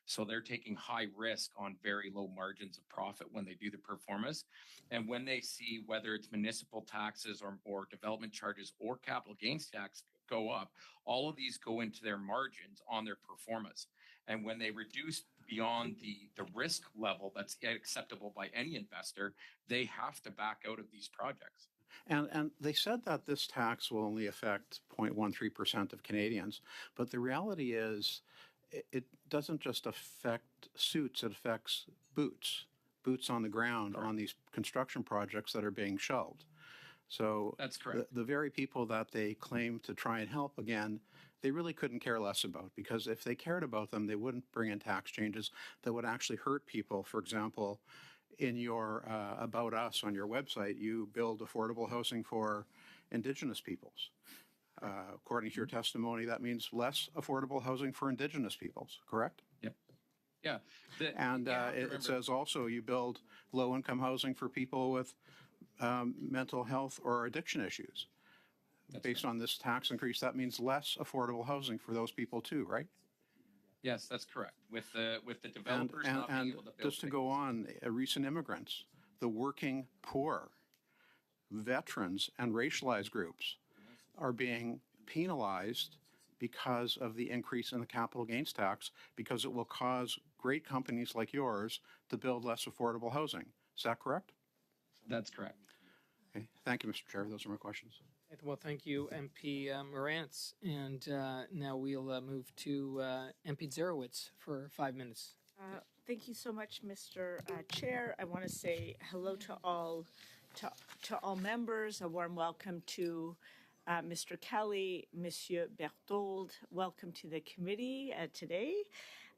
So they're taking high risk on very low margins of profit when they do the performance. And when they see whether it's municipal taxes or development charges or capital gains tax go up, all of these go into their margins on their performance. And when they reduce beyond the risk level that's acceptable by any investor, they have to back out of these projects. And they said that this tax will only affect 0.13% of Canadians, but the reality is it doesn't just affect suits, it affects boots on the ground on these construction projects that are being shelved. So that's correct. The very people that they claim to try and help, again, they really couldn't care less about, because if they cared about them, they wouldn't bring in tax changes that would actually hurt people. For example, in your About Us on your website, you build affordable housing for Indigenous peoples. According to your testimony, that means less affordable housing for Indigenous peoples, correct? Yep. Yeah. It says also you build low-income housing for people with mental health or addiction issues. Based on this tax increase, that means less affordable housing for those people too, right? Yes, that's correct. With the developers not being able to build just to go on, recent immigrants, the working poor, veterans, and racialized groups are being penalized because of the increase in the capital gains tax, because it will cause great companies like yours to build less affordable housing. Is that correct? That's correct. Okay. Thank you, Mr. Chair. Those are my questions. Well, thank you, MP Morantz. And now we'll move to MP Zerowitz for 5 minutes. Thank you so much, Mr. Chair. I want to say hello to all members. A warm welcome to Mr. Kelly, Monsieur Berthold. Welcome to the committee today.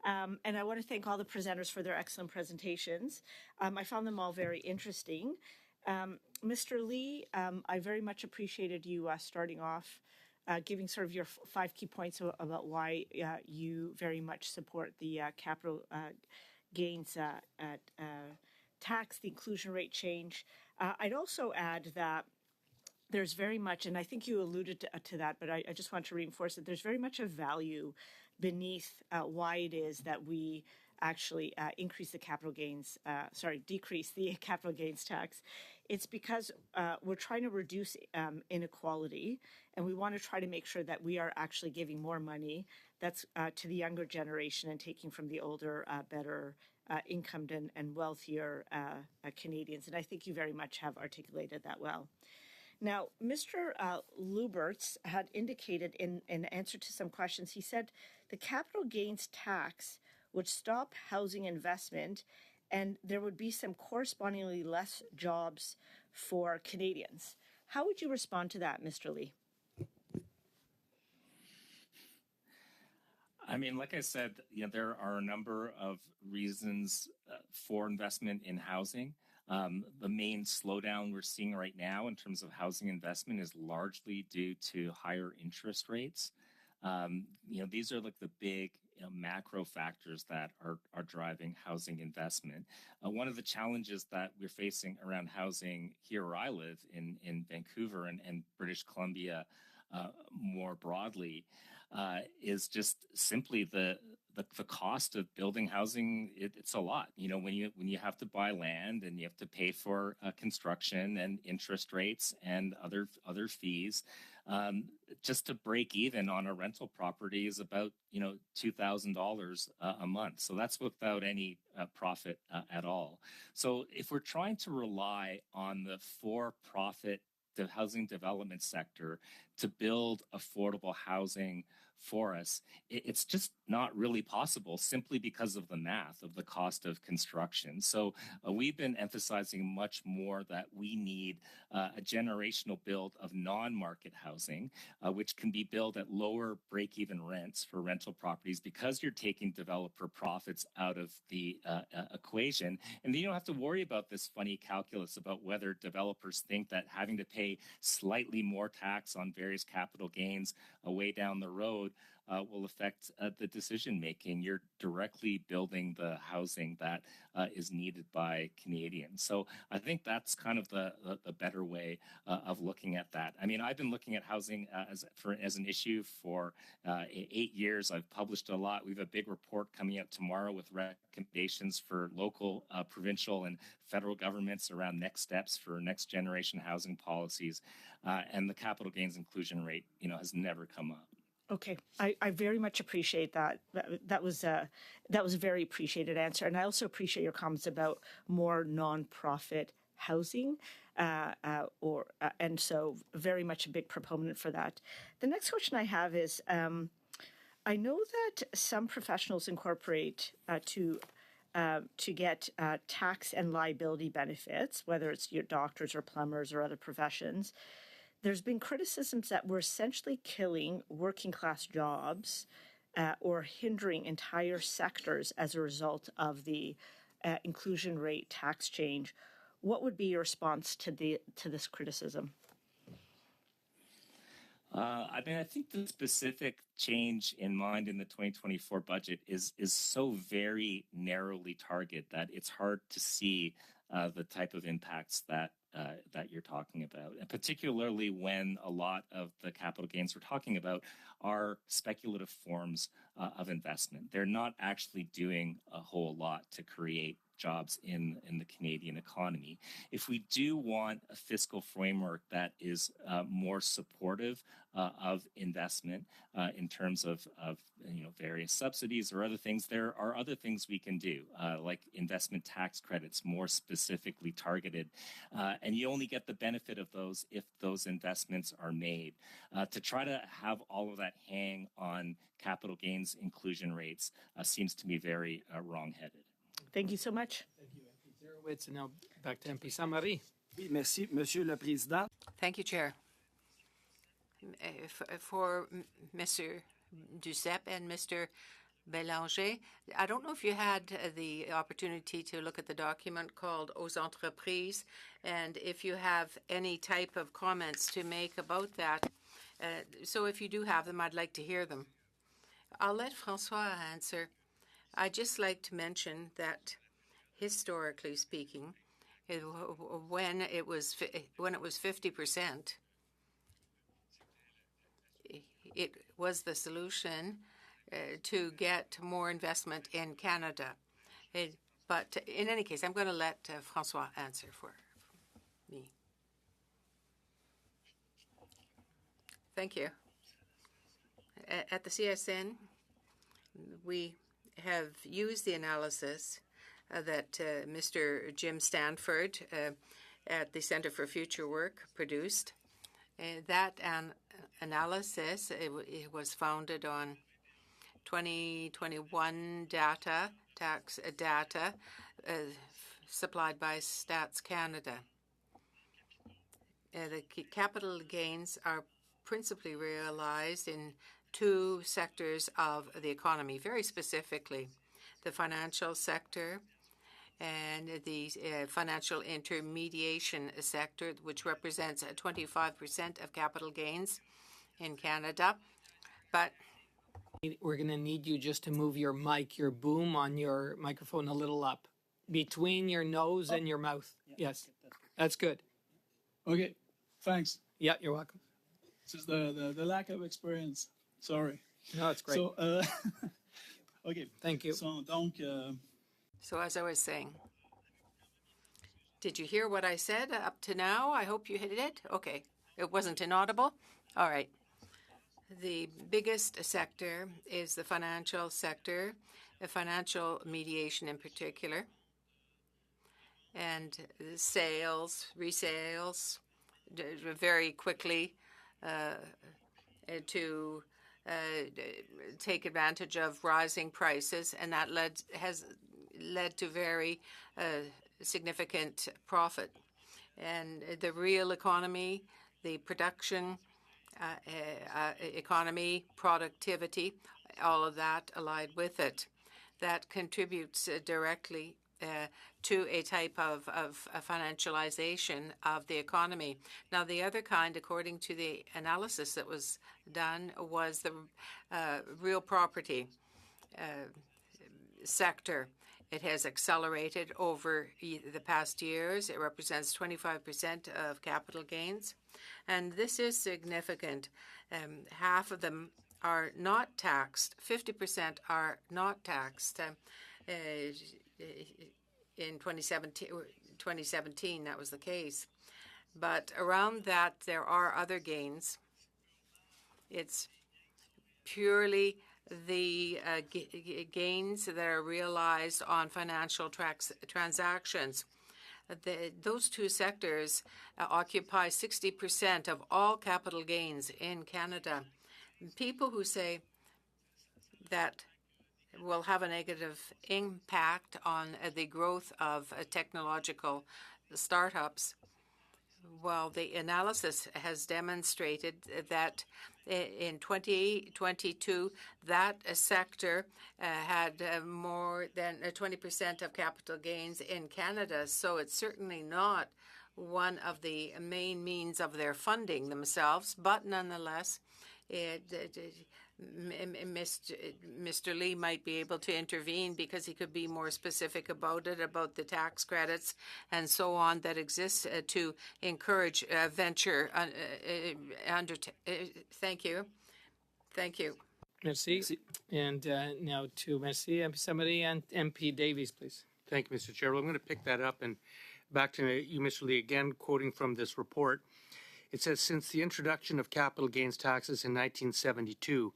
And I want to thank all the presenters for their excellent presentations. I found them all very interesting. Mr. Lee, I very much appreciated you starting off giving sort of your 5 key points about why you very much support the capital gains tax, the inclusion rate change. I'd also add that there's very much, and I think you alluded to that, but I just want to reinforce that there's very much a value beneath why it is that we actually decrease the capital gains tax. It's because we're trying to reduce inequality, and we want to try to make sure that we are actually giving more money that's to the younger generation and taking from the older, better incomed and wealthier Canadians. And I think you very much have articulated that well. Now, Mr. Luberts had indicated in answer to some questions, he said the capital gains tax would stop housing investment and there would be some correspondingly less jobs for Canadians. How would you respond to that, Mr. Lee? I mean, like I said, there are a number of reasons for investment in housing. The main slowdown we're seeing right now in terms of housing investment is largely due to higher interest rates. These are like the big macro factors that are driving housing investment. One of the challenges that we're facing around housing here where I live in Vancouver and British Columbia more broadly is just simply the cost of building housing. It's a lot. When you have to buy land and you have to pay for construction and interest rates and other fees, just to break even on a rental property is about $2,000 a month. So that's without any profit at all. So if we're trying to rely on the for-profit housing development sector to build affordable housing for us, it's just not really possible simply because of the math of the cost of construction. So we've been emphasizing much more that we need a generational build of non-market housing, which can be built at lower break-even rents for rental properties because you're taking developer profits out of the equation. And then you don't have to worry about this funny calculus about whether developers think that having to pay slightly more tax on various capital gains way down the road will affect the decision making. You're directly building the housing that is needed by Canadians. So I think that's kind of the better way of looking at that. I mean, I've been looking at housing as an issue for 8 years. I've published a lot. We have a big report coming out tomorrow with recommendations for local, provincial, and federal governments around next steps for next generation housing policies. And the capital gains inclusion rate, has never come up. Okay, I very much appreciate that. That was a very appreciated answer, and I also appreciate your comments about more nonprofit housing, and so very much a big proponent for that. The next question I have is, I know that some professionals incorporate to get tax and liability benefits, whether it's your doctors or plumbers or other professions. There's been criticisms that we're essentially killing working class jobs or hindering entire sectors as a result of the inclusion rate tax change. What would be your response to this criticism? I think the specific change in mind in the 2024 budget is so very narrowly targeted that it's hard to see the type of impacts that you're talking about, and particularly when a lot of the capital gains we're talking about are speculative forms of investment. They're not actually doing a whole lot to create jobs in the Canadian economy. If we do want a fiscal framework that is more supportive of investment in terms of various subsidies or other things, there are other things we can do, like investment tax credits, more specifically targeted. And you only get the benefit of those if those investments are made. To try to have all of that hang on capital gains inclusion rates seems to me very wrong-headed. Thank you so much. Thank you, MP Zerowitz. And now back to MP Saint-Marie. Oui, merci, Monsieur le Président. Thank you, Chair. For Mr. Duceppe and Mr. Bélanger, I don't know if you had the opportunity to look at the document called Aux Entreprises, and if you have any type of comments to make about that. So if you do have them, I'd like to hear them. I'll let François answer. I'd just like to mention that, historically speaking, when it was 50%, it was the solution to get more investment in Canada. But in any case, I'm going to let Francois answer for me. Thank you. At the CSN, we have used the analysis that Mr. Jim Stanford at the Center for Future Work produced. That analysis it was founded on 2021 data, tax data supplied by Stats Canada. The capital gains are principally realized in two sectors of the economy, very specifically the financial sector and the financial intermediation sector, which represents 25% of capital gains in Canada. But We're going to need you just to move your mic, your boom on your microphone a little up between your nose and your mouth. Yes, that's good. Okay, thanks. Yeah, you're welcome. It's just the lack of experience. Sorry. No, it's great. So, okay. Thank you. So, donc, so as I was saying, did you hear what I said up to now? I hope you hit it. Okay. It wasn't inaudible? All right. The biggest sector is the financial sector, the financial mediation in particular, and sales, resales, very quickly to take advantage of rising prices, and that has led to very significant profit. And the real economy, the production economy, productivity, all of that allied with it, that contributes directly to a type of financialization of the economy. Now, the other kind, according to the analysis that was done, was the real property sector. It has accelerated over the past years. It represents 25% of capital gains. And this is significant. Half of them are not taxed. 50% are not taxed. In 2017, that was the case. But around that, there are other gains. It's purely the gains that are realized on financial transactions. Those two sectors occupy 60% of all capital gains in Canada. People who say that will have a negative impact on the growth of technological startups. Well, the analysis has demonstrated that in 2022, that sector had more than 20% of capital gains in Canada. So it's certainly not one of the main means of their funding themselves, but nonetheless, Mr. Lee might be able to intervene because he could be more specific about it, about the tax credits and so on that exist to encourage venture. Thank you. Thank you. Merci. And now to Merci. Somebody and MP Davies, please. Thank you, Mr. Chair. Well, I'm going to pick that up and back to you, Mr. Lee, again, quoting from this report. It says, since the introduction of capital gains taxes in 1972,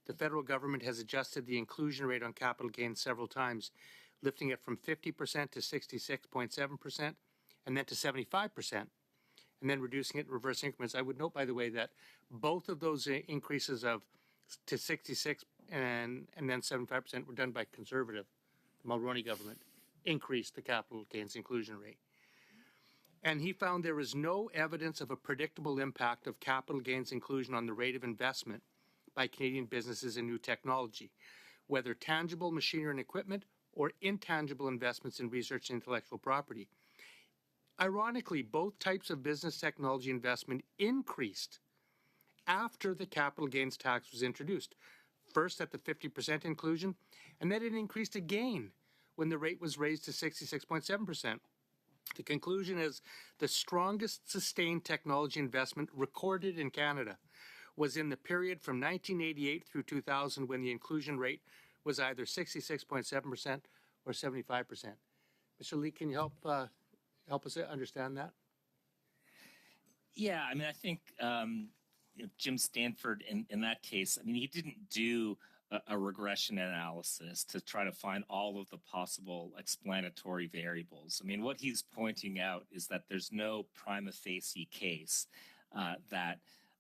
the federal government has adjusted the inclusion rate on capital gains several times, lifting it from 50% to 66.7% and then to 75%, and then reducing it in reverse increments. I would note, by the way, that both of those increases to 66 and then 75% were done by Conservative. The Mulroney government increased the capital gains inclusion rate. And he found there is no evidence of a predictable impact of capital gains inclusion on the rate of investment by Canadian businesses in new technology, whether tangible machinery and equipment or intangible investments in research and intellectual property. Ironically, both types of business technology investment increased after the capital gains tax was introduced, first at the 50% inclusion, and then it increased again when the rate was raised to 66.7%. The conclusion is the strongest sustained technology investment recorded in Canada was in the period from 1988 through 2000 when the inclusion rate was either 66.7% or 75%. Mr. Lee, can you help us understand that? Yeah, I mean, I think Jim Stanford in that case, I mean, he didn't do a regression analysis to try to find all of the possible explanatory variables. I mean, what he's pointing out is that there's no prima facie case that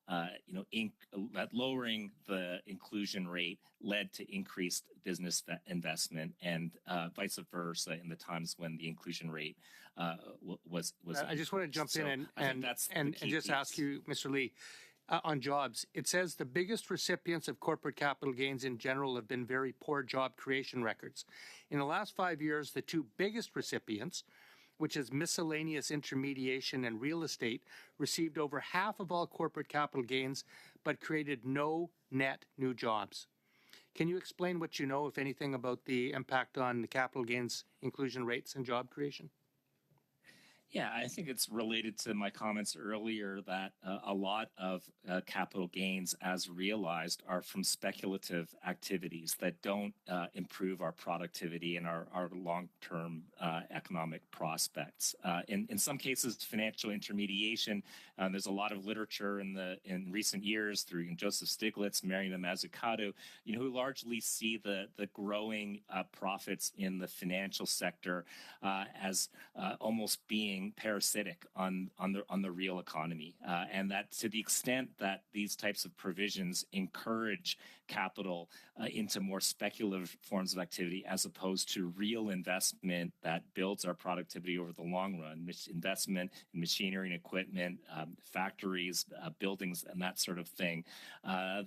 that lowering the inclusion rate led to increased business investment, and vice versa in the times when the inclusion rate was. I just want to jump in and just piece. ask you, Mr. Lee, on jobs. It says the biggest recipients of corporate capital gains in general have been very poor job creation records. In the last 5 years, the two biggest recipients, which is miscellaneous intermediation and real estate, received over half of all corporate capital gains, but created no net new jobs. Can you explain what you know, if anything, about the impact on the capital gains inclusion rates and job creation? Yeah, I think it's related to my comments earlier that a lot of capital gains as realized are from speculative activities that don't improve our productivity and our long-term economic prospects. In some cases, financial intermediation, there's a lot of literature in recent years through Joseph Stiglitz, Mariana Mazzucato, who largely see the growing profits in the financial sector as almost being parasitic on the real economy, and that to the extent that these types of provisions encourage capital into more speculative forms of activity as opposed to real investment that builds our productivity over the long run, investment in machinery and equipment, factories, buildings, and that sort of thing,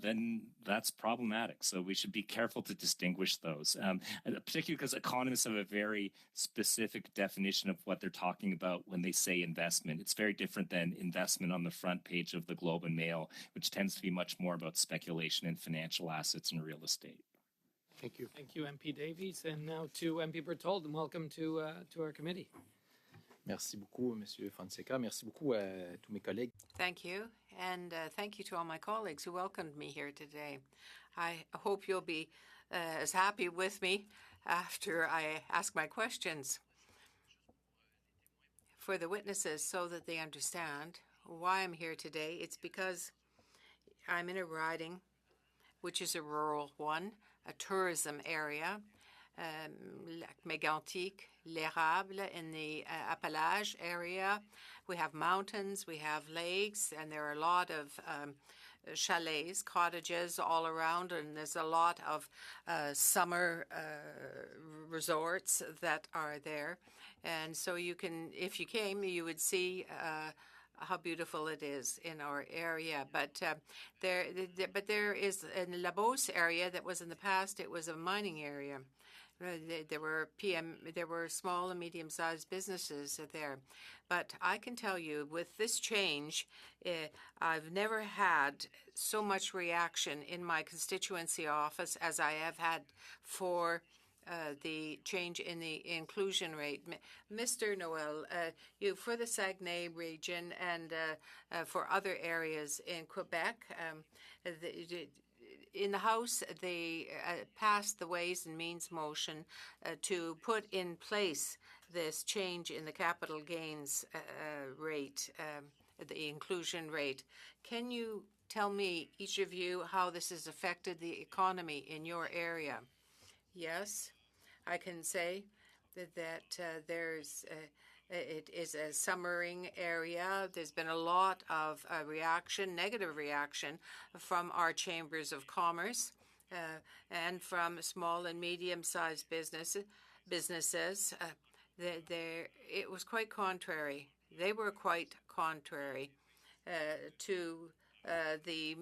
then that's problematic. So we should be careful to distinguish those, particularly because economists have a very specific definition of what they're talking about when they say investment. It's very different than investment on the front page of the Globe and Mail, which tends to be much more about speculation in financial assets and real estate. Thank you. Thank you, MP Davies. And now to MP Berthold, and welcome to our committee. Merci beaucoup, Monsieur Fonseca. Merci beaucoup à tous mes collègues. Thank you, and thank you to all my colleagues who welcomed me here today. I hope you'll be as happy with me after I ask my questions. For the witnesses, so that they understand why I'm here today, it's because I'm in a riding which is a rural one, a tourism area, Lac Mégantic, l'Érable in the Appalaches area. We have mountains, we have lakes, and there are a lot of chalets, cottages all around, and there's a lot of summer resorts that are there. And so you can, if you came, you would see how beautiful it is in our area. But there is in La Beauce area that was in the past, it was a mining area. There were small and medium-sized businesses there. But I can tell you, with this change, I've never had so much reaction in my constituency office as I have had for the change in the inclusion rate. Mr. Noel, you for the Saguenay region and for other areas in Quebec, in the House, they passed the Ways and Means motion to put in place this change in the capital gains rate, the inclusion rate. Can you tell me, each of you, how this has affected the economy in your area? Yes, I can say that it is a summering area. There's been a lot of negative reaction from our chambers of commerce and from small and medium-sized businesses. It was quite contrary. They were quite contrary to the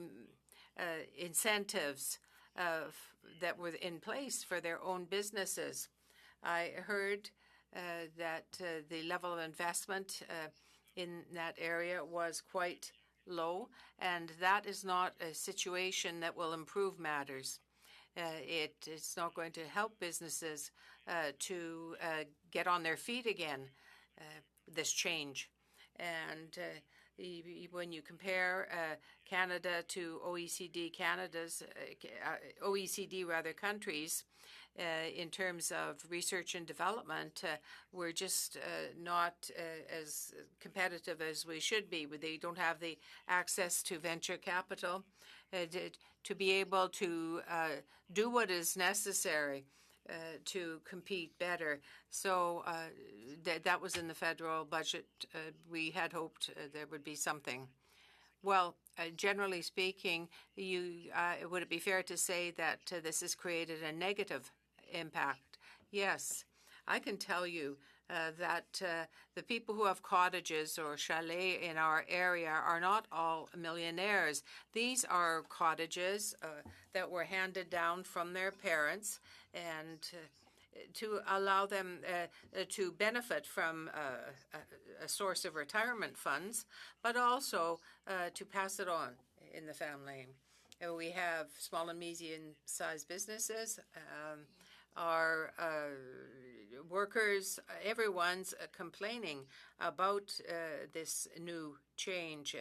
incentives that were in place for their own businesses. I heard that the level of investment in that area was quite low, and that is not a situation that will improve matters. It's not going to help businesses to get on their feet again, this change. And When you compare Canada to OECD countries, in terms of research and development, we're just not as competitive as we should be. They don't have the access to venture capital to be able to do what is necessary to compete better. So that was in the federal budget. We had hoped there would be something. Well, generally speaking, would it be fair to say that this has created a negative impact? Yes. I can tell you that the people who have cottages or chalets in our area are not all millionaires. These are cottages that were handed down from their parents, and to allow them to benefit from a source of retirement funds, but also to pass it on in the family. We have small and medium-sized businesses. Our workers, everyone's complaining about this new change.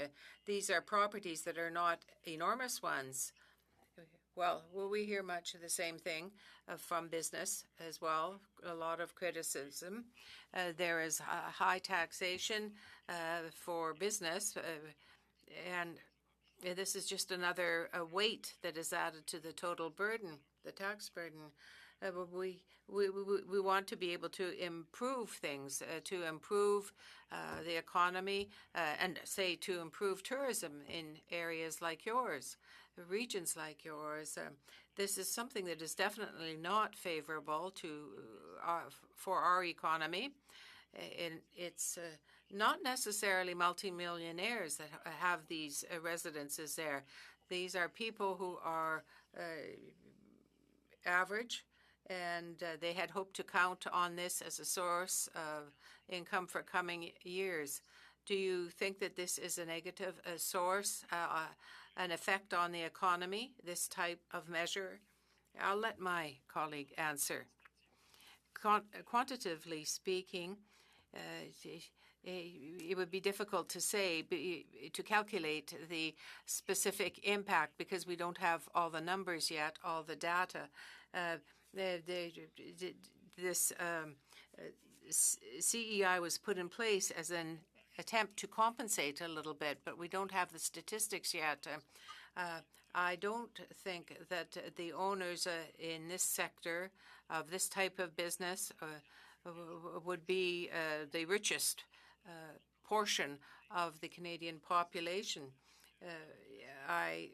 These are properties that are not enormous ones. Well, we hear much of the same thing from business as well, a lot of criticism. There is high taxation for business, and this is just another weight that is added to the total burden, the tax burden. We want to be able to improve things, to improve the economy, and say to improve tourism in areas like yours, regions like yours. This is something that is definitely not favorable for our economy. And it's not necessarily multimillionaires that have these residences there. These are people who are average, and they had hoped to count on this as a source of income for coming years. Do you think that this is a negative source, an effect on the economy, this type of measure? I'll let my colleague answer. Quantitatively speaking, it would be difficult to say, to calculate the specific impact because we don't have all the numbers yet, all the data. This CEI was put in place as an attempt to compensate a little bit, but we don't have the statistics yet. I don't think that the owners in this sector of this type of business would be the richest portion of the Canadian population. I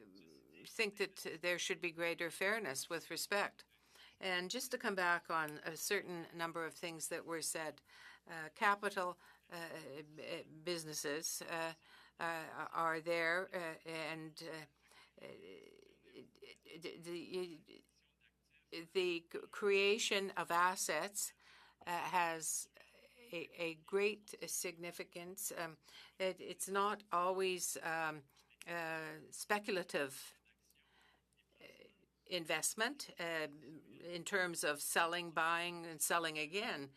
think that there should be greater fairness with respect. And just to come back on a certain number of things that were said, capital businesses are there, and the creation of assets has a great significance. It's not always speculative investment in terms of selling, buying, and selling again.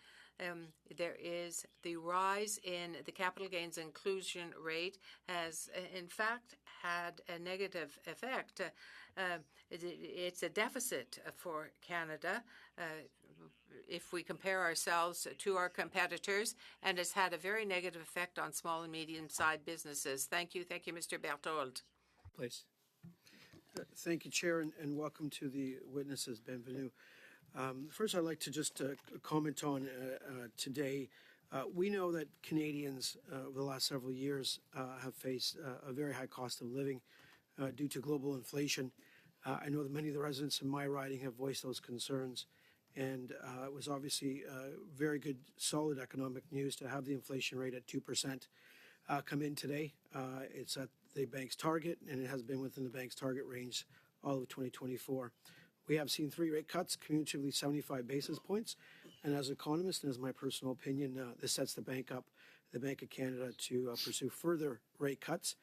There is the rise in the capital gains inclusion rate has, in fact, had a negative effect. It's a deficit for Canada if we compare ourselves to our competitors, and has had a very negative effect on small and medium-sized businesses. Thank you. Thank you, Mr. Berthold. Please. Thank you, Chair, and welcome to the witnesses. Bienvenue. First, I'd like to just comment on today. We know that Canadians over the last several years have faced a very high cost of living due to global inflation. I know that many of the residents in my riding have voiced those concerns, and it was obviously very good, solid economic news to have the inflation rate at 2% come in today. It's at the bank's target, and it has been within the bank's target range all of 2024. We have seen 3 rate cuts, cumulatively 75 basis points. And as an economist, and as my personal opinion, this sets the Bank up, the Bank of Canada, to pursue further rate cuts.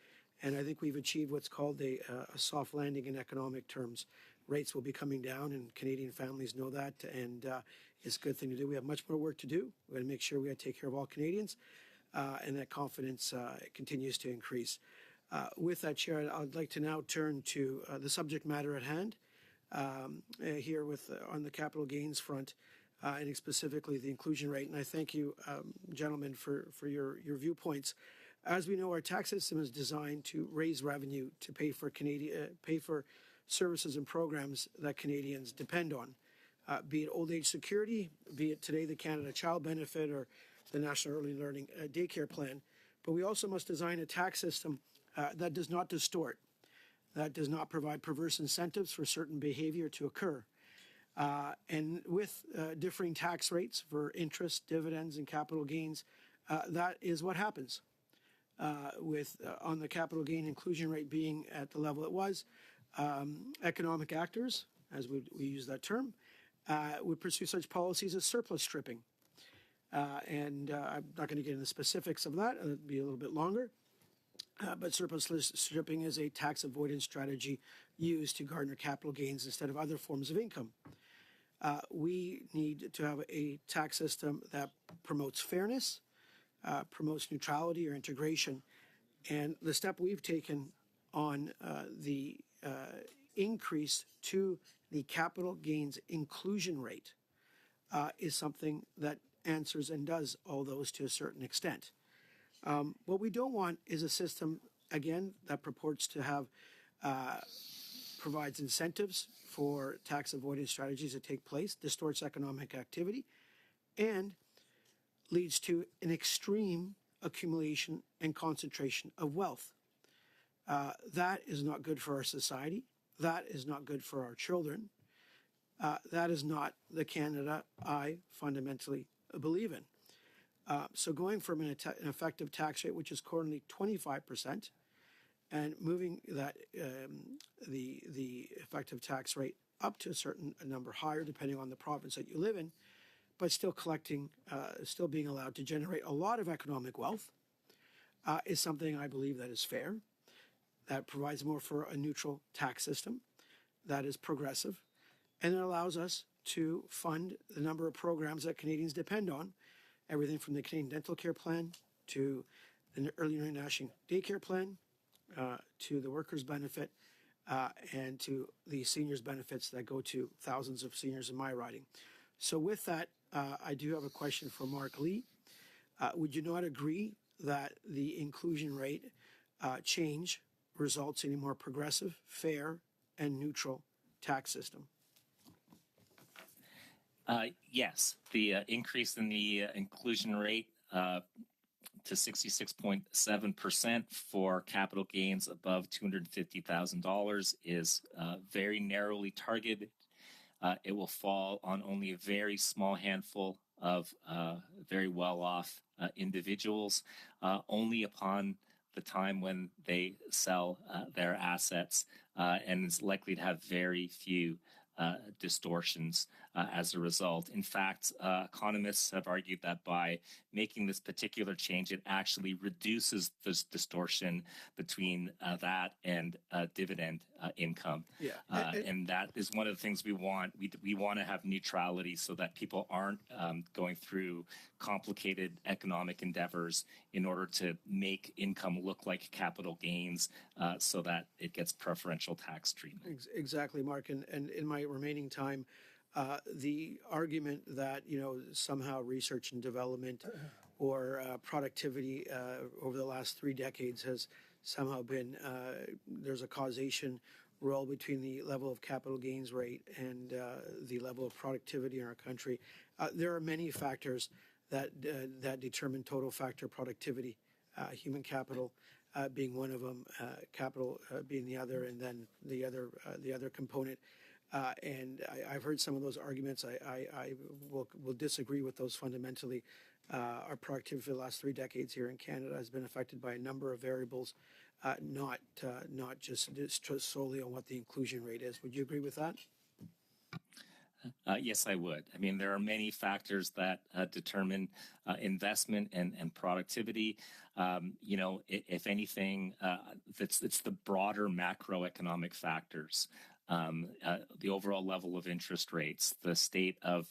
And I think we've achieved what's called a soft landing in economic terms. Rates will be coming down, and Canadian families know that, and it's a good thing to do. We have much more work to do. We've got to make sure we take care of all Canadians. and that confidence continues to increase. With that, Chair, I'd like to now turn to the subject matter at hand here on the capital gains front, and specifically the inclusion rate. And I thank you, gentlemen, for your viewpoints. As we know, our tax system is designed to raise revenue to pay for services and programs that Canadians depend on, be it old age security, be it today the Canada Child Benefit or the National Early Learning Daycare Plan. But we also must design a tax system that does not distort, that does not provide perverse incentives for certain behavior to occur. And with differing tax rates for interest, dividends, and capital gains, that is what happens. On the capital gain inclusion rate being at the level it was, economic actors, as we use that term, would pursue such policies as surplus stripping. And I'm not going to get into the specifics of that. It'll be a little bit longer. But surplus stripping is a tax avoidance strategy used to garner capital gains instead of other forms of income. We need to have a tax system that promotes fairness, promotes neutrality or integration. And the step we've taken on the increase to the capital gains inclusion rate is something that answers and does all those to a certain extent. What we don't want is a system, again, that purports to have provides incentives for tax avoidance strategies to take place, distorts economic activity, and leads to an extreme accumulation and concentration of wealth. That is not good for our society. That is not good for our children. That is not the Canada I fundamentally believe in. So going from an effective tax rate, which is currently 25%, and moving that the effective tax rate up to a certain number higher, depending on the province that you live in, but still collecting, still being allowed to generate a lot of economic wealth, is something I believe that is fair, that provides more for a neutral tax system, that is progressive, and it allows us to fund the number of programs that Canadians depend on, everything from the Canadian Dental Care Plan to the Early Learning National Daycare Plan, to the Workers' Benefit, and to the seniors' benefits that go to thousands of seniors in my riding. So with that, I do have a question for Mark Lee. Would you not agree that the inclusion rate change results in a more progressive, fair, and neutral tax system? Yes, the increase in the inclusion rate to 66.7% for capital gains above $250,000 is very narrowly targeted. It will fall on only a very small handful of very well-off individuals, only upon the time when they sell their assets, and is likely to have very few distortions as a result. In fact, economists have argued that by making this particular change, it actually reduces this distortion between that and dividend income. Yeah. And that is one of the things we want. We want to have neutrality so that people aren't going through complicated economic endeavors in order to make income look like capital gains so that it gets preferential tax treatment. Exactly, Mark. And in my remaining time, the argument that, somehow research and development or productivity over the last 3 decades has somehow been, there's a causation role between the level of capital gains rate and the level of productivity in our country. There are many factors that determine total factor productivity, human capital being one of them, capital being the other, and then the other component. And I've heard some of those arguments. I will disagree with those fundamentally. Our productivity for the last 3 decades here in Canada has been affected by a number of variables, not just solely on what the inclusion rate is. Would you agree with that? Yes, I would. I mean, there are many factors that determine investment and productivity. If anything, it's the broader macroeconomic factors the overall level of interest rates, the state of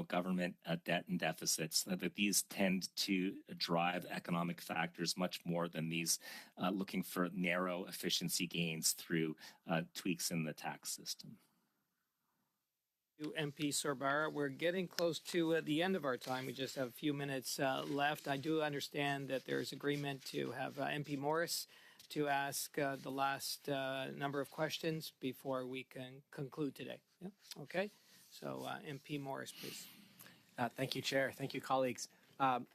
government debt and deficits, that these tend to drive economic factors much more than these looking for narrow efficiency gains through tweaks in the tax system. MP Sorbara, we're getting close to the end of our time. We just have a few minutes left. I do understand that there's agreement to have MP Morris to ask the last number of questions before we can conclude today. Yeah? Okay. So MP Morris, please. Thank you, Chair. Thank you, colleagues.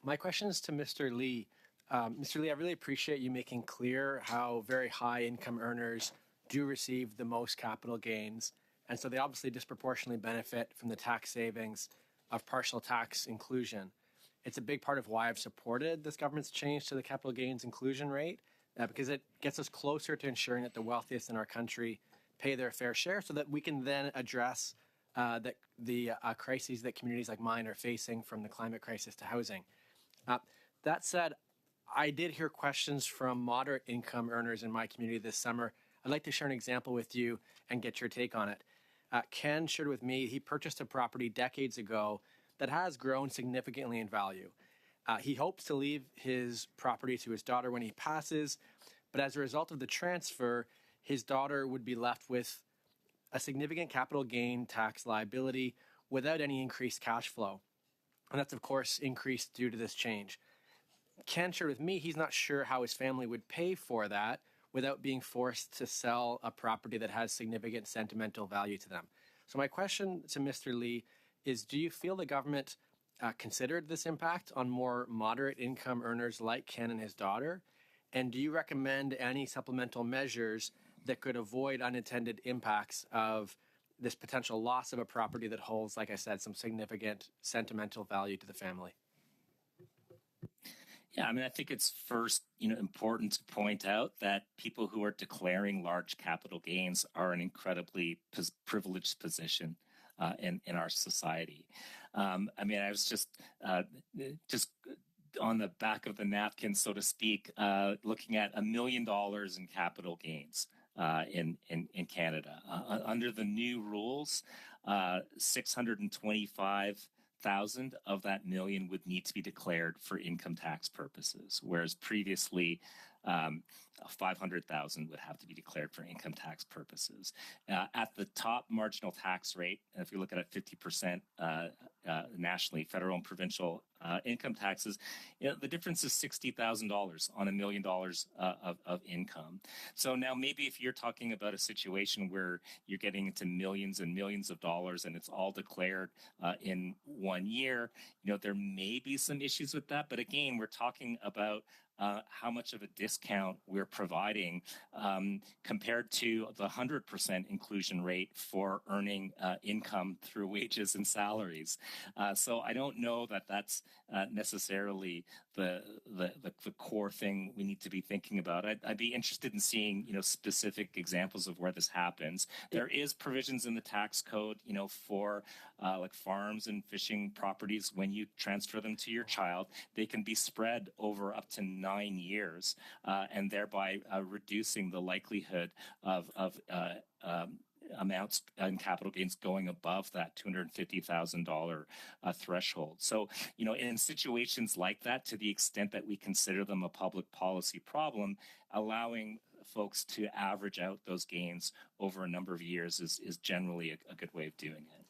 My question is to Mr. Lee. Mr. Lee, I really appreciate you making clear how very high income earners do receive the most capital gains. And so they obviously disproportionately benefit from the tax savings of partial tax inclusion. It's a big part of why I've supported this government's change to the capital gains inclusion rate, because it gets us closer to ensuring that the wealthiest in our country pay their fair share so that we can then address the crises that communities like mine are facing, from the climate crisis to housing. That said, I did hear questions from moderate income earners in my community this summer. I'd like to share an example with you and get your take on it. Ken shared with me he purchased a property decades ago that has grown significantly in value. He hopes to leave his property to his daughter when he passes, but as a result of the transfer, his daughter would be left with a significant capital gain tax liability without any increased cash flow. And that's, of course, increased due to this change. Ken shared with me he's not sure how his family would pay for that without being forced to sell a property that has significant sentimental value to them. So my question to Mr. Lee is, do you feel the government considered this impact on more moderate income earners like Ken and his daughter? And do you recommend any supplemental measures that could avoid unintended impacts of this potential loss of a property that holds, like I said, some significant sentimental value to the family? Yeah, I mean, I think it's first, important to point out that people who are declaring large capital gains are an incredibly privileged position in our society. I mean, I was just on the back of the napkin, so to speak, looking at $1 million in capital gains in Canada. Under the new rules, 625,000 of that million would need to be declared for income tax purposes, whereas previously 500,000 would have to be declared for income tax purposes. At the top marginal tax rate, if you look at it 50% nationally, federal and provincial income taxes, the difference is $60,000 on $1 million of income. So now maybe if you're talking about a situation where you're getting into millions and millions of dollars and it's all declared in 1 year, there may be some issues with that. But again, we're talking about how much of a discount we're providing compared to the 100% inclusion rate for earning income through wages and salaries. So I don't know that that's necessarily the core thing we need to be thinking about. I'd be interested in seeing specific examples of where this happens. There is provisions in the tax code, for like farms and fishing properties. When you transfer them to your child, they can be spread over up to 9 years, and thereby reducing the likelihood of amounts in capital gains going above that $250,000 threshold. So, in situations like that, to the extent that we consider them a public policy problem, allowing folks to average out those gains over a number of years is generally a good way of doing it.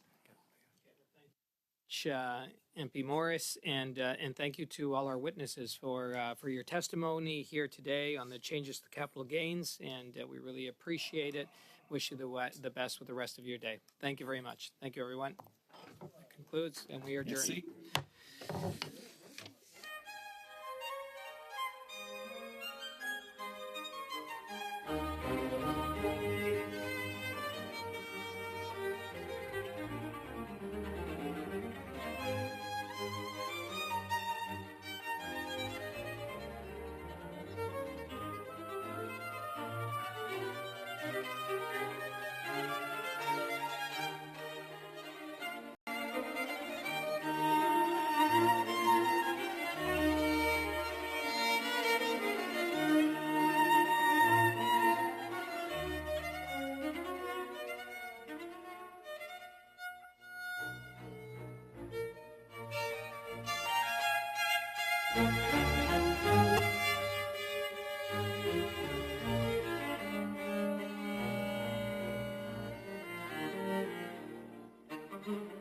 MP Morris, and thank you to all our witnesses for your testimony here today on the changes to capital gains, and we really appreciate it. Wish you the best with the rest of your day. Thank you very much. Thank you, everyone. That concludes, and we are adjourned. Thank you.